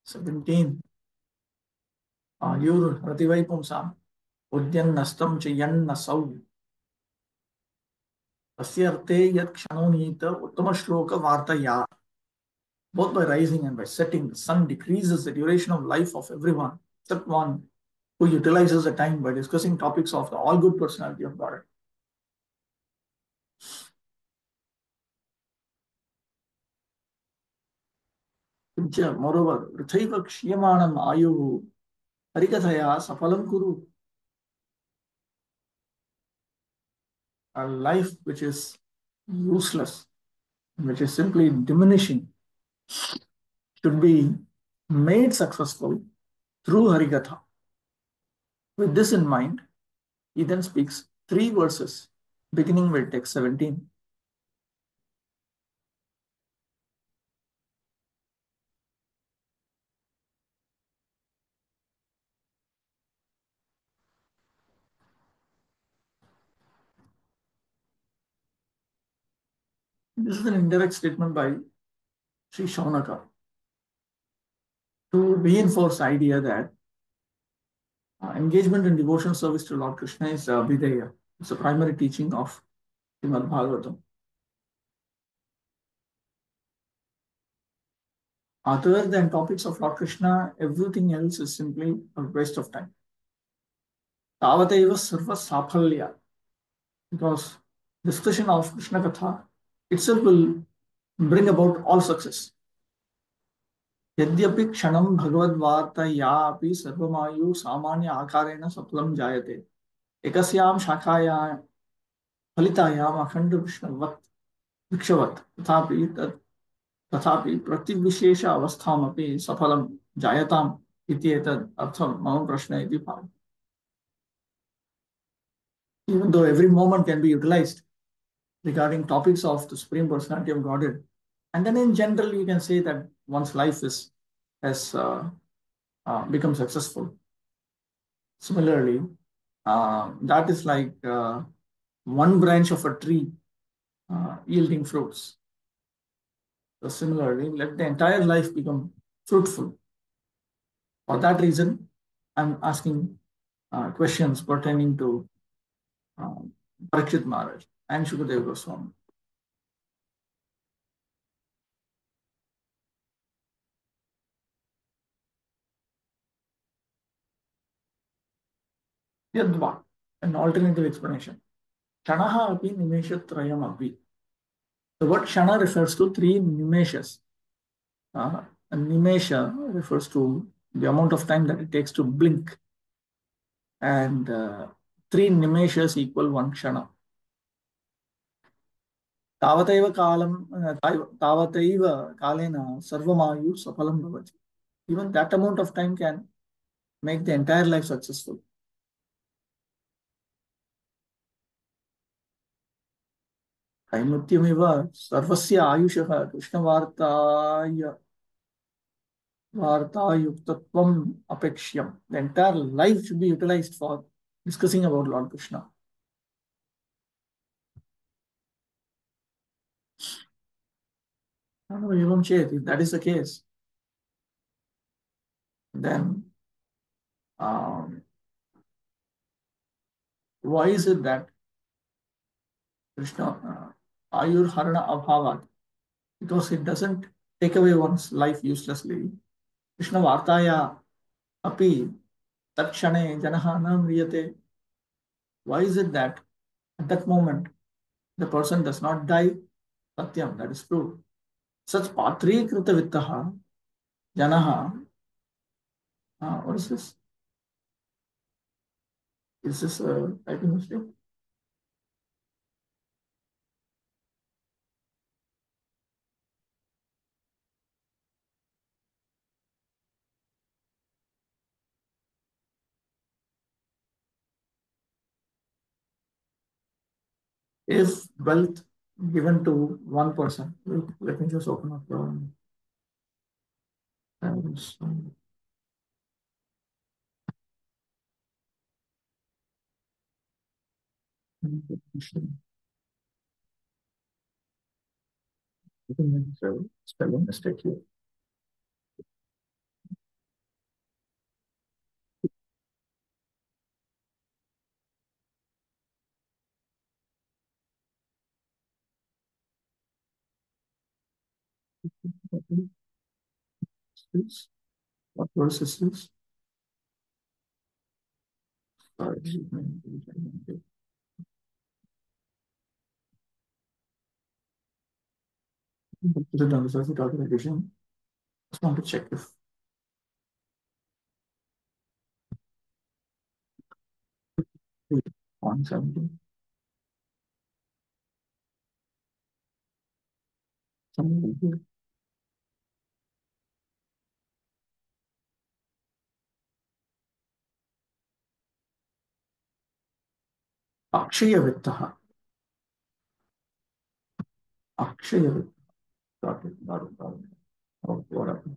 17. Ayur Prabhu Udyanastam Chayannasau Asyarte Yat Kshanonita Uttama Shloka Vartaya. Both by rising and by setting, the sun decreases the duration of life of everyone, except one who utilizes the time by discussing topics of the all good personality of God. Moreover, Rithaiva Kshiyamanam Ayuhu Harikathaya Safalam Kuru. A life which is useless, which is simply diminishing, should be made successful through Harikatha. With this in mind, he then speaks 3 verses, beginning with text 17. This is an indirect statement by Sri Shaunaka to reinforce the idea that engagement in devotional service to Lord Krishna is Videya. It's a primary teaching of Srimad Bhagavatam. Other than topics of Lord Krishna, everything else is simply a waste of time. Tavateva sarva saphalya, because discussion of Krishna Katha itself will bring about all success. यद्यपि क्षणं भगवद्वार्तया अपि सर्वमायु सामान्य आकारेण सफलं जायते एकस्यां शाखायां फलितायाम् अखंड वृक्षवत् तथापि प्रतिविशेष अवस्थामपि सफलं जायताम् इति एतद् अर्थं मम प्रश्न इति भावः. Even though every moment can be utilized regarding topics of the Supreme Personality of Godhead, and then in general you can say that one's life has become successful. Similarly, that is like one branch of a tree yielding fruits. So similarly, let the entire life become fruitful. For that reason, I'm asking questions pertaining to Parikshit Maharaj and Shukadeva Goswami. Yadva, an alternative explanation. Shanaha api nimeshatrayam api. The word Shana refers to 3 nimeshas. A nimesha refers to the amount of time that it takes to blink. And 3 nimeshas equal 1 Shana. Tavataiva kalena sarvamayu sapalam bhavati. Even that amount of time can make the entire life successful. Kaimutyamiva sarvasya ayushah Krishnayuktatvam apekshyam. The entire life should be utilized for discussing about Lord Krishna. If that is the case, then why is it that Krishna Ayur Harana Abhavat, because it doesn't take away one's life uselessly. Krishna Vartaya Api Takshane Janaha Na Mriyate. Why is it that at that moment the person does not die? Satyam, that is true. Such Patri Krita Vittaha Janaha. What is this? Is this a typing mistake? If wealth given to one person, let me just open up the spelling mistake here. What verse is this? Sorry. Is it done the circuit calculation? Just want to check if 170. Something here. Akshaya Vittaha. Akshaya Vittaha. Got it, got it, got it. Oh, what happened?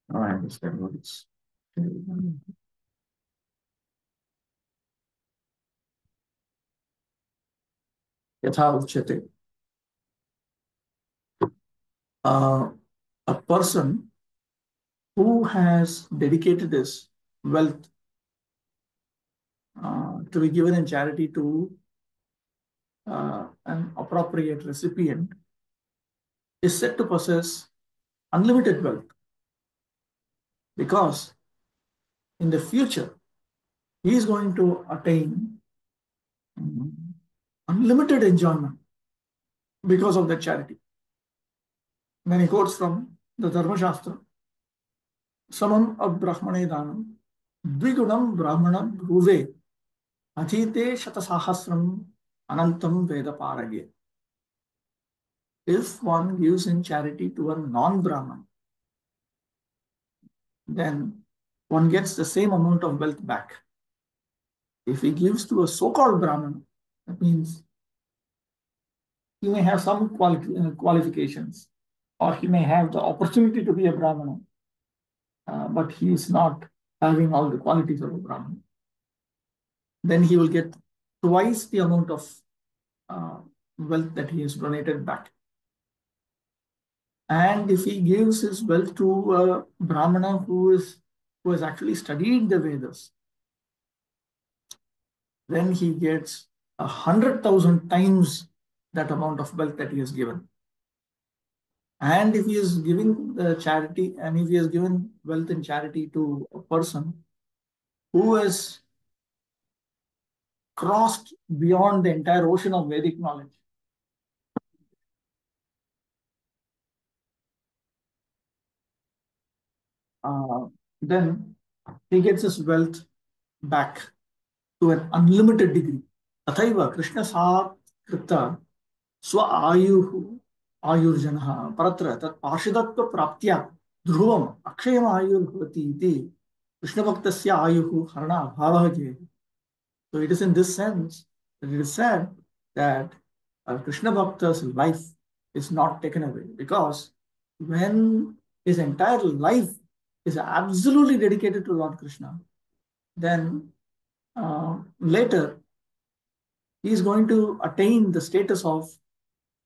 Now I understand what it's. Yatha uchyate. A person who has dedicated his wealth to be given in charity to an appropriate recipient is said to possess unlimited wealth, because in the future he is going to attain unlimited enjoyment because of that charity. When he quotes from the Dharma Shastra, Samam Abrahmane Danam Dvigunam Brahmanam Bhuve Athite Shatasahasram Anantam Veda Parage. If one gives in charity to a non-Brahman, then one gets the same amount of wealth back. If he gives to a so-called Brahman, that means he may have some qualifications, or he may have the opportunity to be a Brahmana, but he is not having all the qualities of a Brahman. Then he will get twice the amount of wealth that he has donated back. And if he gives his wealth to a Brahmana who has actually studied the Vedas, then he gets 100,000 times that amount of wealth that he has given. And if he is giving the charity, and if he has given wealth in charity to a person who has crossed beyond the entire ocean of Vedic knowledge, then he gets his wealth back to an unlimited degree. Tathaiva Krishna Saat Krita Swa Ayuhu Ayurjanah Paratra Tat Pashidatva Praptya Dhruvam Akshayam Ayurvati iti Krishna Bhaktasya Ayuhu Harana Bhavahaje. So it is in this sense that it is said that Krishna Bhakta's life is not taken away, because when his entire life is absolutely dedicated to Lord Krishna, then later he is going to attain the status of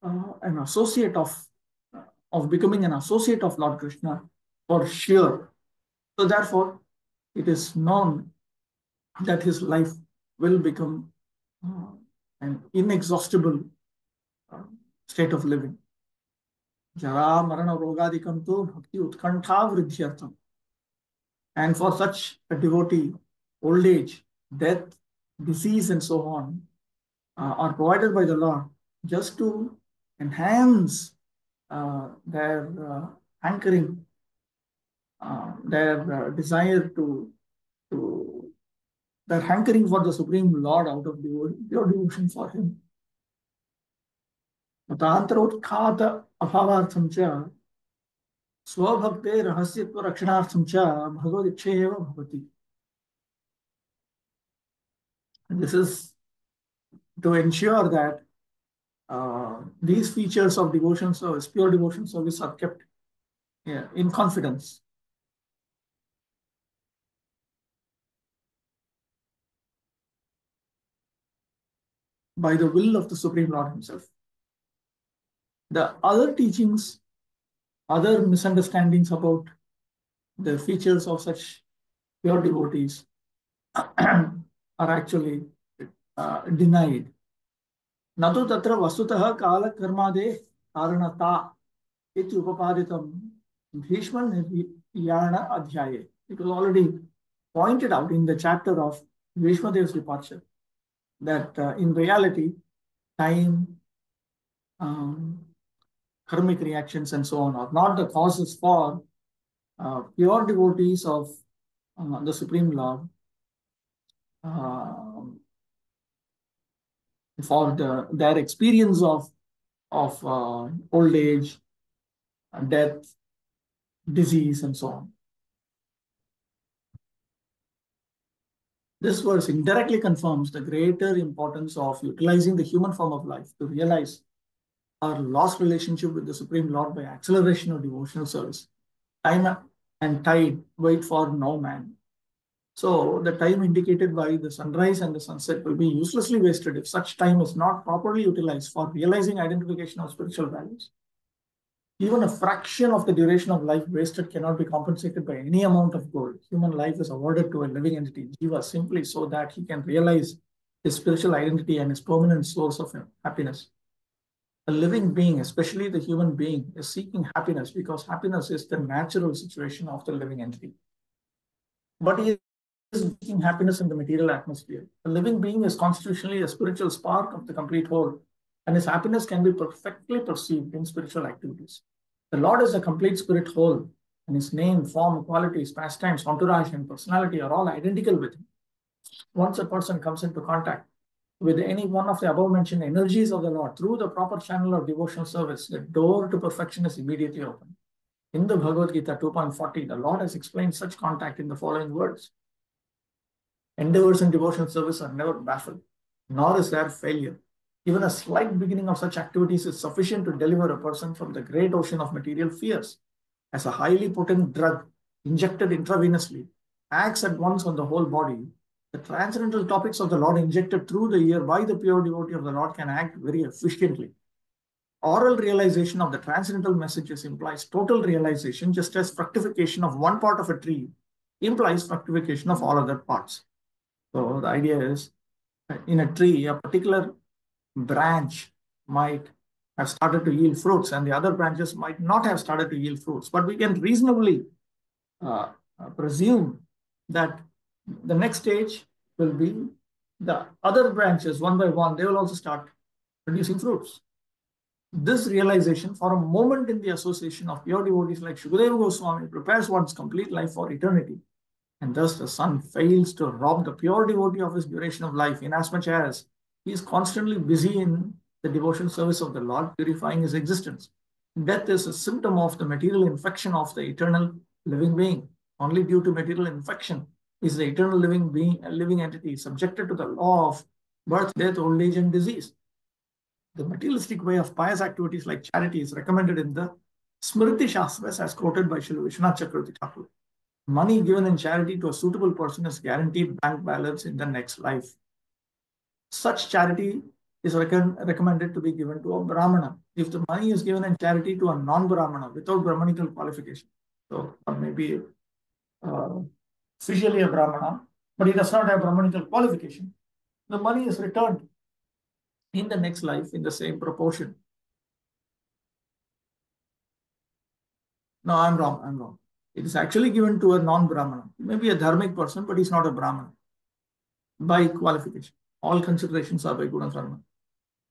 an associate of becoming an associate of Lord Krishna for sure. So therefore, it is known that his life will become an inexhaustible state of living. Jara marana rogadikam to bhakti utkantha vridhyartham. And for such a devotee, old age, death, disease, and so on are provided by the Lord just to enhance their hankering, their desire to their hankering for the Supreme Lord out of pure devotion for Him. Matantarotkata abhavartham cha swabhakte rahasyatva rakshanartham cha bhagavad-ichchayeva bhavati. This is to ensure that these features of devotion service, pure devotion service, are kept in confidence. By the will of the Supreme Lord Himself. The other teachings, other misunderstandings about the features of such pure devotees are actually denied. Natu tatra vastutah kala karmade karanata iti upapaditam Bhishma Nirvana Adhyaye. It was already pointed out in the chapter of Bhishma Dev's departure that in reality, time, karmic reactions, and so on are not the causes for pure devotees of the Supreme Lord for their experience of old age, death, disease, and so on. This verse indirectly confirms the greater importance of utilizing the human form of life to realize our lost relationship with the Supreme Lord by acceleration of devotional service. Time and tide wait for no man. So the time indicated by the sunrise and the sunset will be uselessly wasted if such time is not properly utilized for realizing identification of spiritual values. Even a fraction of the duration of life wasted cannot be compensated by any amount of gold. Human life is awarded to a living entity, Jiva, simply so that he can realize his spiritual identity and his permanent source of happiness. A living being, especially the human being, is seeking happiness because happiness is the natural situation of the living entity. But he is seeking happiness in the material atmosphere. A living being is constitutionally a spiritual spark of the complete whole, and his happiness can be perfectly perceived in spiritual activities. The Lord is a complete spirit whole, and his name, form, qualities, pastimes, entourage, and personality are all identical with him. Once a person comes into contact with any one of the above mentioned energies of the Lord through the proper channel of devotional service, the door to perfection is immediately open. In the Bhagavad Gita 2.40, the Lord has explained such contact in the following words. Endeavors in devotional service are never baffled, nor is there failure. Even a slight beginning of such activities is sufficient to deliver a person from the great ocean of material fears. As a highly potent drug injected intravenously acts at once on the whole body, the transcendental topics of the Lord injected through the ear by the pure devotee of the Lord can act very efficiently. Oral realization of the transcendental messages implies total realization, just as fructification of one part of a tree implies fructification of all other parts. So the idea is, in a tree, a particular branch might have started to yield fruits and the other branches might not have started to yield fruits. But we can reasonably presume that the next stage will be the other branches, one by one, they will also start producing fruits. This realization for a moment in the association of pure devotees like Shukadeva Goswami prepares one's complete life for eternity. And thus the sun fails to rob the pure devotee of his duration of life, inasmuch as he is constantly busy in the devotion service of the Lord, purifying his existence. Death is a symptom of the material infection of the eternal living being. Only due to material infection is the eternal living being, a living entity, subjected to the law of birth, death, old age, and disease. The materialistic way of pious activities like charity is recommended in the Smriti Shastras as quoted by Srila Vishwanath Chakravarti Thakur. Money given in charity to a suitable person is guaranteed bank balance in the next life. Such charity is recommended to be given to a Brahmana. If the money is given in charity to a non-Brahmana without Brahmanical qualification, so maybe officially a Brahmana, but he does not have Brahmanical qualification, the money is returned in the next life in the same proportion. No, I'm wrong. It is actually given to a non-Brahmana. Maybe a dharmic person, but he's not a Brahmana by qualification. All considerations are by Guna Dharma.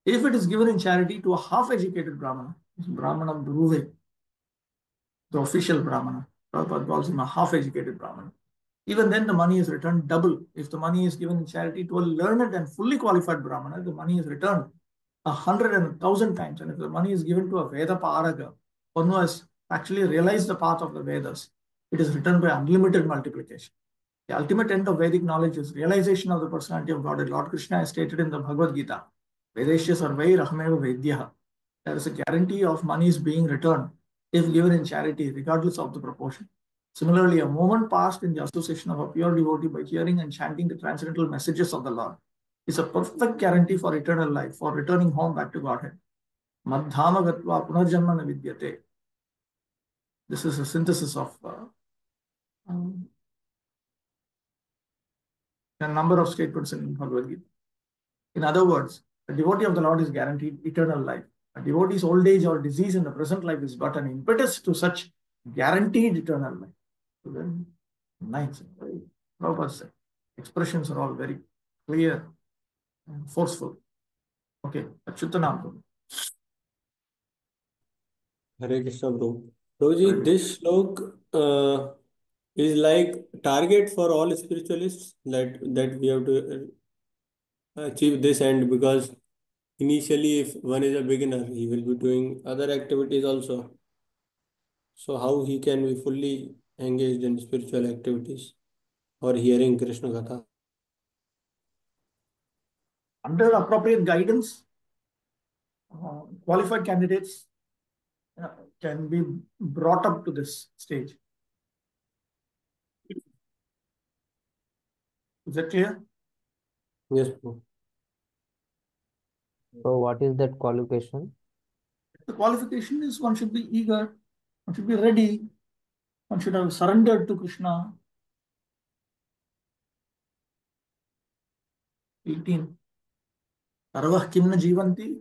If it is given in charity to a half-educated Brahmana, Brahmana Bhuve, the official Brahmana, Prabhupada calls him a half-educated Brahmana. Even then, the money is returned double. If the money is given in charity to a learned and fully qualified Brahmana, the money is returned 100 and 1,000 times. And if the money is given to a Veda Paraga, one who has actually realized the path of the Vedas, it is returned by unlimited multiplication. The ultimate end of Vedic knowledge is realization of the personality of God. Lord Krishna has stated in the Bhagavad Gita, Vedeshya sarvai rahameva vedyaha. There is a guarantee of monies being returned if given in charity, regardless of the proportion. Similarly, a moment passed in the association of a pure devotee by hearing and chanting the transcendental messages of the Lord is a perfect guarantee for eternal life, for returning home back to Godhead. Madhama gatva punarjanma na vidyate. This is a synthesis of um, a number of statements in Bhagavad Gita. In other words, a devotee of the Lord is guaranteed eternal life. A devotee's old age or disease in the present life is but an impetus to such guaranteed eternal life. So very nice, very robust expressions are all very clear and forceful. Okay, Achyutanam. Hare Krishna, Prabhu. Prabhuji, this slok is like target for all spiritualists that we have to achieve this end, because initially if one is a beginner, he will be doing other activities also. So how he can be fully engaged in spiritual activities or hearing Krishna Katha? Under appropriate guidance, qualified candidates can be brought up to this stage. Is that clear? Yes, Prabhu. So what is that qualification? The qualification is one should be eager, one should be ready, one should have surrendered to Krishna. 18. Sarvah kim na jivanti,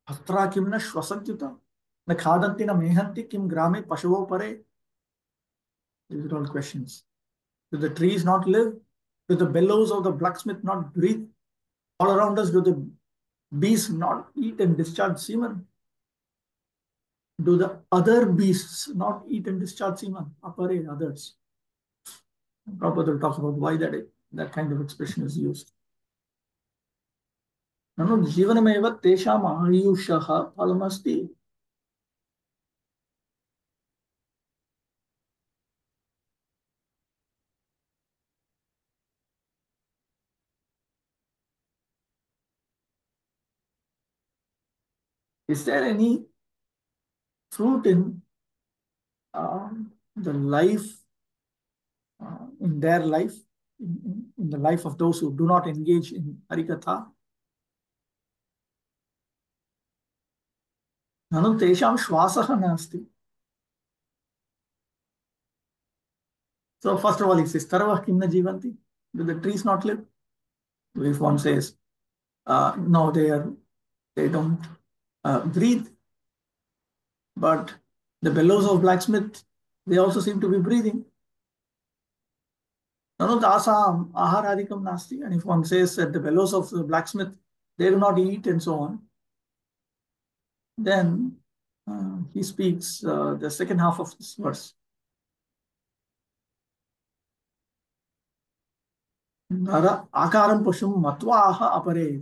hatra kim na shvasantyuta, na khadanti na mehanti kim grame pashavo pare. These are all questions. Do the trees not live? Do the bellows of the blacksmith not breathe? All around us, do the beasts not eat and discharge semen? Do the other beasts not eat and discharge semen? Apare, others. Prabhupada will talk about why that kind of expression is used. ननु जीवनमेव तेषाम् आयुषः फलमस्ति. Is there any fruit in the life, in their life, in the life of those who do not engage in Harikatha? ननु तेषां श्वासः नास्ति. So first of all, he says, Tarvah kim na jivanti? Do the trees not live? If one says, no, they don't breathe, but the bellows of blacksmith, they also seem to be breathing. Nanu tasam aharadikam nasti. And if one says that the bellows of the blacksmith, they do not eat and so on, then he speaks the second half of this verse. Nara akaram pashum matvaha apare.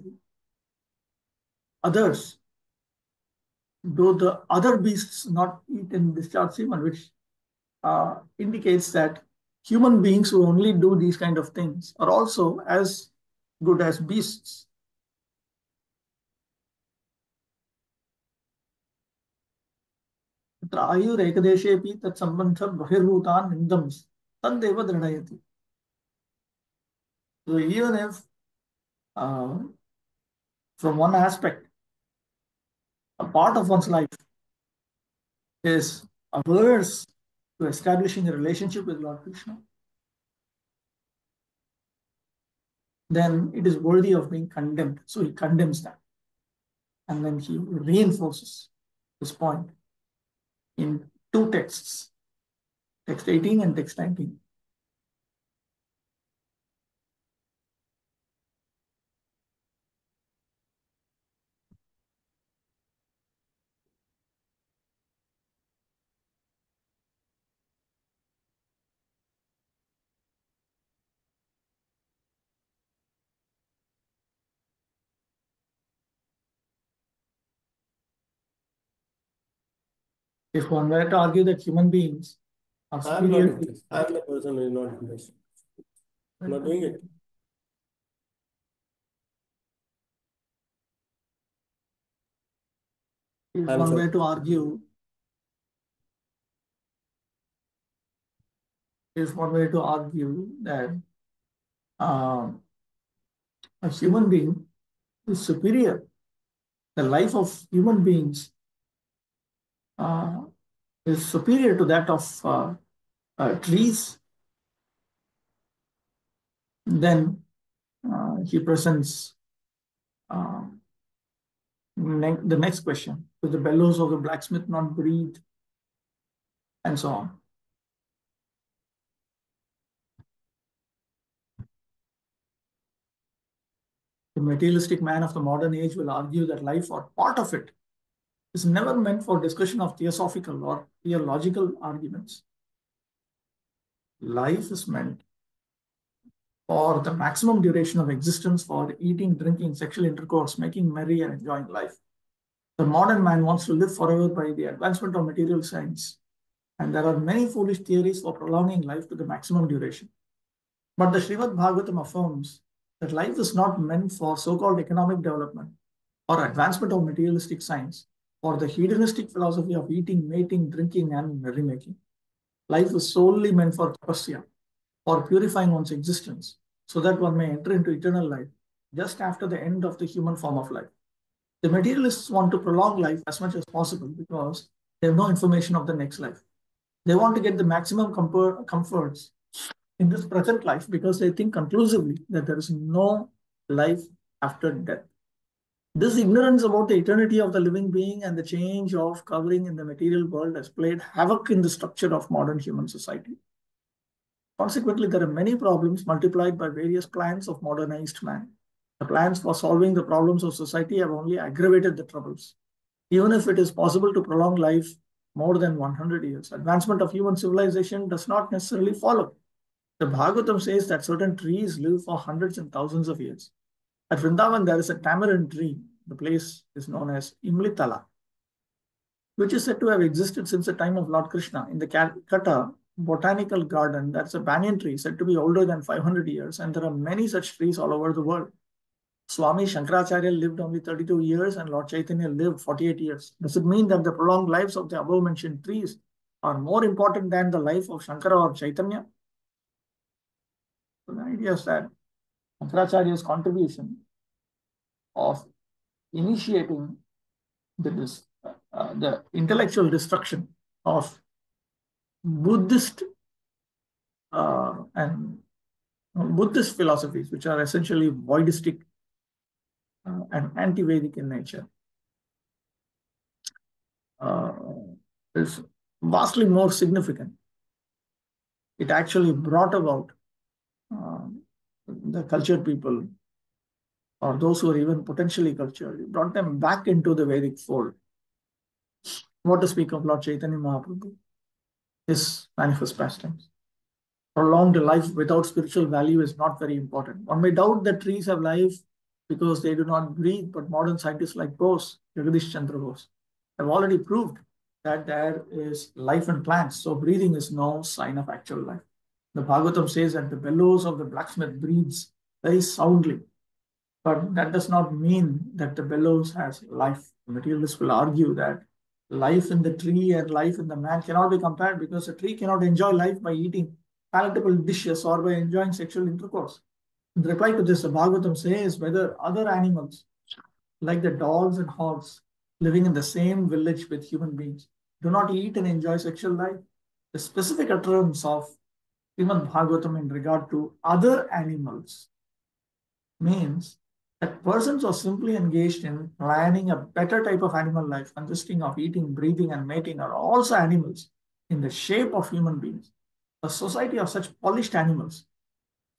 Others, do the other beasts not eat and discharge semen, which indicates that human beings who only do these kind of things are also as good as beasts. आयुरेकदेशेऽपि तत्सम्बन्ध बहिर्भूतान् निन्दं तद्देव दृढयति. So even if from one aspect a part of one's life is averse to establishing a relationship with Lord Krishna, then it is worthy of being condemned. So he condemns that. And then he reinforces this point in two texts, text 18 and text 19. If one were to argue that human beings are I am not superior, interested. I am the person who is not interested. not doing it. Is I'm one sorry. way to argue. Is one way to argue that a human being is superior. The life of human beings uh, is superior to that of trees. Then he presents uh, the next question: Does the bellows of the blacksmith not breathe? And so on. The materialistic man of the modern age will argue that life, or part of it, is never meant for discussion of theosophical or theological arguments. Life is meant for the maximum duration of existence for eating, drinking, sexual intercourse, making merry, and enjoying life. The modern man wants to live forever by the advancement of material science, and there are many foolish theories for prolonging life to the maximum duration. But the Srimad Bhagavatam affirms that life is not meant for so-called economic development or advancement of materialistic science or the hedonistic philosophy of eating, mating, drinking, and merrymaking. Life is solely meant for tapasya, or purifying one's existence, so that one may enter into eternal life just after the end of the human form of life. The materialists want to prolong life as much as possible because they have no information of the next life. They want to get the maximum comforts in this present life because they think conclusively that there is no life after death. This ignorance about the eternity of the living being and the change of covering in the material world has played havoc in the structure of modern human society. Consequently, there are many problems multiplied by various plans of modernized man. The plans for solving the problems of society have only aggravated the troubles. Even if it is possible to prolong life more than 100 years, advancement of human civilization does not necessarily follow. The Bhagavatam says that certain trees live for hundreds and thousands of years. At Vrindavan, there is a tamarind tree. The place is known as Imlitala, which is said to have existed since the time of Lord Krishna. In the Calcutta Botanical Garden, that's a banyan tree said to be older than 500 years, and there are many such trees all over the world. Swami Shankaracharya lived only 32 years and Lord Chaitanya lived 48 years. Does it mean that the prolonged lives of the above mentioned trees are more important than the life of Shankara or Chaitanya? So the idea is that Shankaracharya's contribution of initiating the intellectual destruction of Buddhist and Buddhist philosophies, which are essentially voidistic and anti-Vedic in nature, is vastly more significant. It actually brought about the cultured people, or those who are even potentially cultured, it brought them back into the Vedic fold. What to speak of Lord Chaitanya Mahaprabhu, his manifest pastimes. Prolonged life without spiritual value is not very important. One may doubt that trees have life because they do not breathe, but modern scientists like Bose, Jagadish Chandra Bose, have already proved that there is life in plants. So breathing is no sign of actual life. The Bhagavatam says that the bellows of the blacksmith breathes very soundly, but that does not mean that the bellows has life. The materialists will argue that life in the tree and life in the man cannot be compared because a tree cannot enjoy life by eating palatable dishes or by enjoying sexual intercourse. In reply to this, the Bhagavatam says whether other animals, like the dogs and hogs living in the same village with human beings, do not eat and enjoy sexual life. The specific utterance of Srimad Bhagavatam in regard to other animals means that persons are simply engaged in planning a better type of animal life consisting of eating, breathing, and mating are also animals in the shape of human beings. A society of such polished animals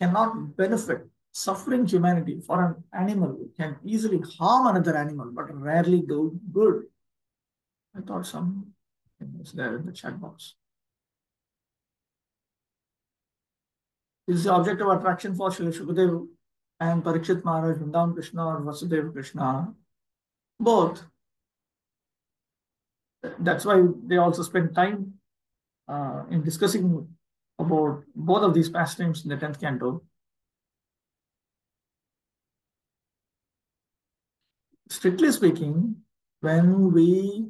cannot benefit suffering humanity, for an animal can easily harm another animal but rarely do good. I thought some was there in the chat box. This is the object of attraction for Sri Shukadev and Parikshit Maharaj, Vrindavan Krishna or Vasudev Krishna. Both. That's why they also spend time in discussing about both of these pastimes in the 10th canto. strictly speaking, when we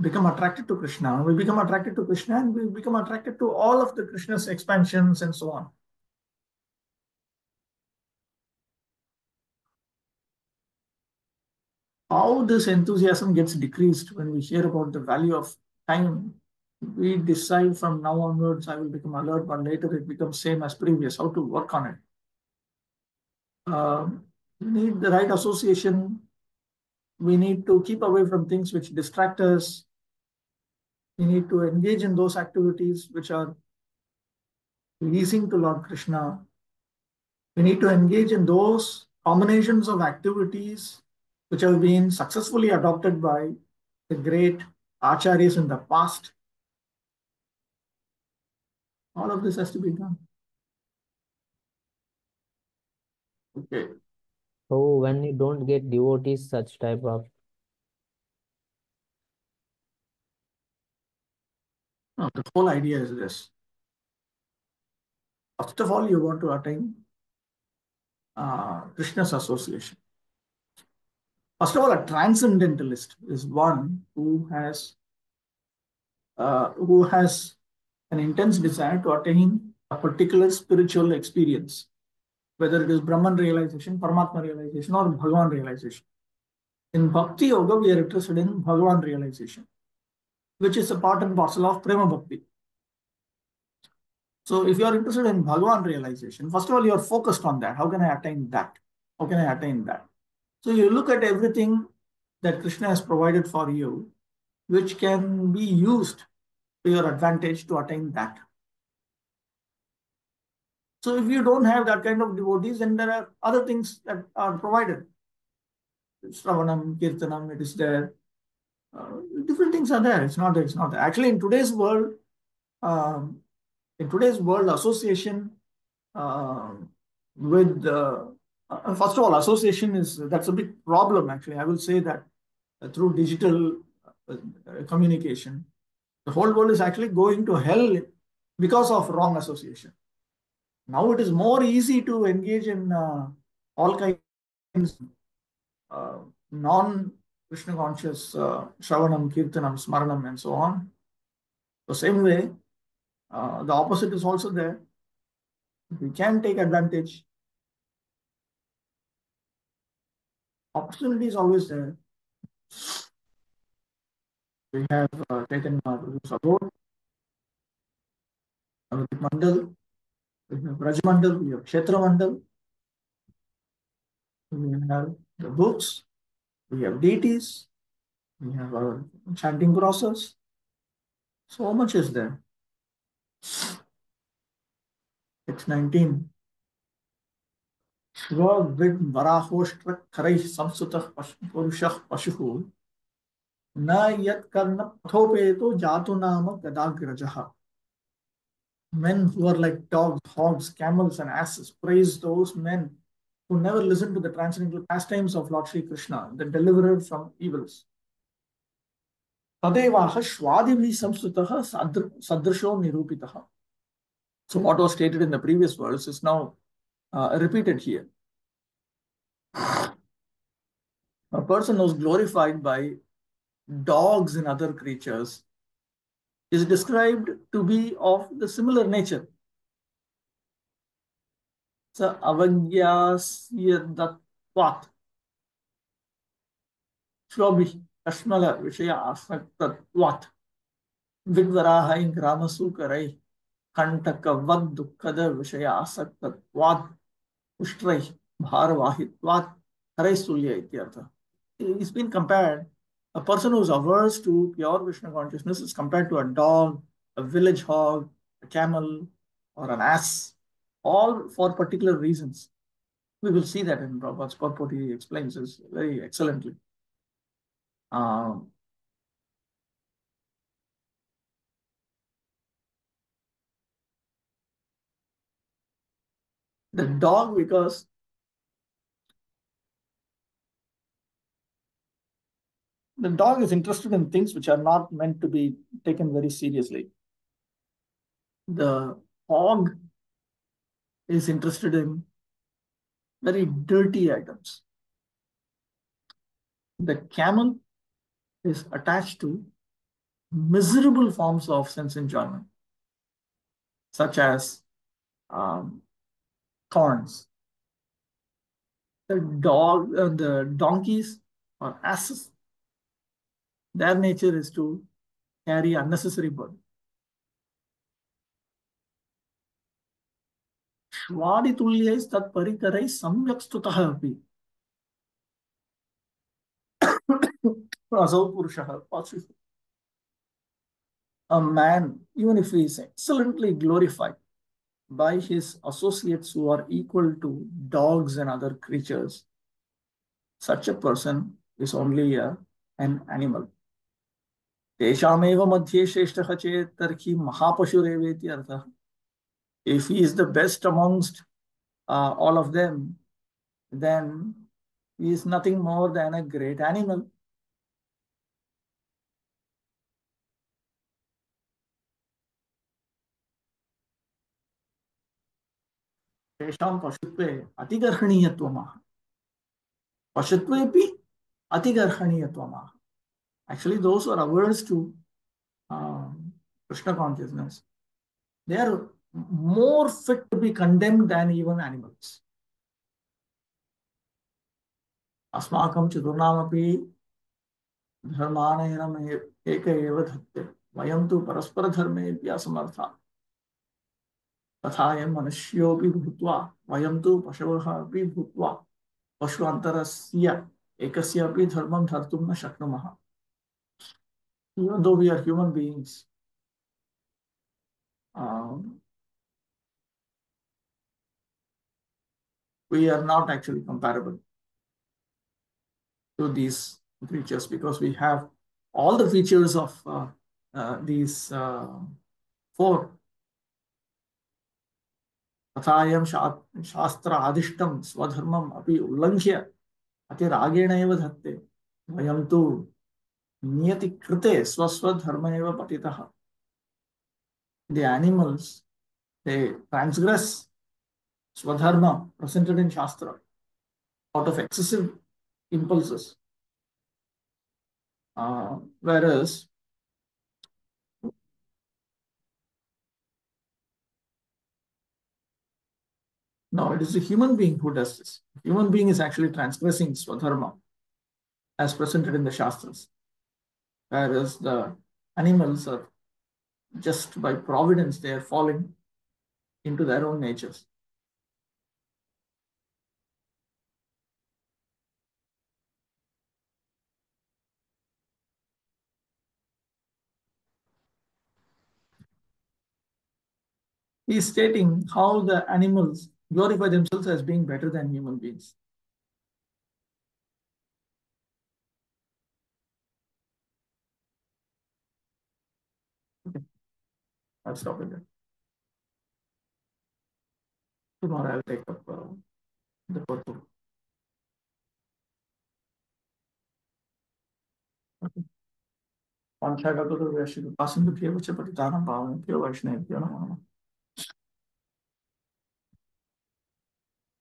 become attracted to Krishna, we become attracted to Krishna and we become attracted to all of the Krishna's expansions and so on. How this enthusiasm gets decreased when we hear about the value of time. We decide from now onwards I will become alert, but later it becomes same as previous. How to work on it? We need the right association. We need to keep away from things which distract us. We need to engage in those activities which are pleasing to Lord Krishna. We need to engage in those combinations of activities which have been successfully adopted by the great acharyas in the past. All of this has to be done. Okay. So when you don't get devotees, such type of Now, the whole idea is this. First of all, you want to attain Krishna's association. First of all, a transcendentalist is one who has an intense desire to attain a particular spiritual experience, whether it is Brahman realization, Paramatma realization, or Bhagavan realization. In Bhakti Yoga, we are interested in Bhagavan realization, which is a part and parcel of Prema Bhakti. So if you are interested in Bhagavan realization, first of all, you are focused on that. How can I attain that? How can I attain that? So you look at everything that Krishna has provided for you, which can be used to your advantage to attain that. So if you don't have that kind of devotees, then there are other things that are provided. Shravanam, Kirtanam, it is there. Different things are there. It's not there. Actually, um, in today's world, association uh, with first of all, association that's a big problem. Actually, I will say that through digital communication, the whole world is actually going to hell because of wrong association. Now it is more easy to engage in all kinds uh, non-Krishna conscious Shravanam, Kirtanam, Smaranam, and so on. The same way, the opposite is also there. We can take advantage. Opportunity is always there. We have taken Prabhu's abode, Navadvip Mandal, we have Raj Mandal, we have Kshetra Mandal, we have the books, we have deities, we have our chanting process. So much is there. 619. Shva-vid-varahoshtra karaih samsutah purushah pashuhu na yat karna pathopeto jatu nama gadagrajaha. Men who are like dogs, hogs, camels, and asses praise those men who never listen to the transcendental pastimes of Lord Sri Krishna, the deliverer from evils. Tadevaha shvadibhi samsutah sadrisho nirupitaha. So what was stated in the previous verse is now repeated here. A person who is glorified by dogs and other creatures is described to be of the similar nature. Sa avagyasya datvat shlobi kashmala vishaya asaktatvat vidvaraha ingramasu Kantaka dukkada vishaya asaktatvat ushtrai bharavahitvat haraistulya ityartha. It's been compared. A person who is averse to pure Vishnu consciousness is compared to a dog, a village hog, a camel, or an ass, all for particular reasons. We will see that in Prabhupada's purport. He explains this very excellently. The dog, because the dog is interested in things which are not meant to be taken very seriously. The hog is interested in very dirty items. The camel is attached to miserable forms of sense enjoyment, such as um, thorns. The donkeys or asses, their nature is to carry unnecessary burden. श्वादितुल्यैस्तत्परिकरैः सम्यक् स्तुतः अपि असौ पुरुषः. A man, even if he is excellently glorified by his associates who are equal to dogs and other creatures, such a person is only an animal. तेषामेव मध्ये श्रेष्ठः चेत् तर्हि महापशुरेवेति अर्थः. If he is the best amongst all of them, then he is nothing more than a great animal. तेषां पशुत्वे अतिगर्हणीयत्वमः. पशुत्वेपि अतिगर्हणीयत्वमः. Actually, those who are averse to Krishna consciousness, they are more fit to be condemned than even animals. अस्माकं चतुर्णामपि धर्माणेन एक एव धत्ते वयं तु परस्परधर्मेभ्यः समर्थाः. तथायं मनुष्योऽपि भूत्वा वयं तु पशवः अपि भूत्वा पशुअन्तरस्य एकस्यापि धर्मं धर्तुं न शक्नुमः. Even though we are human beings, we are not actually comparable to these creatures because we have all the features of these four. तथायं शास्त्र आदिष्टं स्वधर्मम् अपि उल्लङ्घ्य अतिरागेण एव धत्ते वयं तु नियतिकृते स्वस्वधर्म एव पतितः. The animals, they transgress swadharma presented in Shastra out of excessive impulses. Whereas no, it is the human being who does this. The human being is actually transgressing swadharma as presented in the Shastras. Whereas the animals are just by providence, they are falling into their own natures. He is stating how the animals glorify themselves as being better than human beings. Okay, I'll stop it there. Tomorrow I'll take up the purport. Okay. Panchagata Vyashika Pasindu Pyevacha Patitanam Pavanam Pyo Vaishnavya Namo Namaha.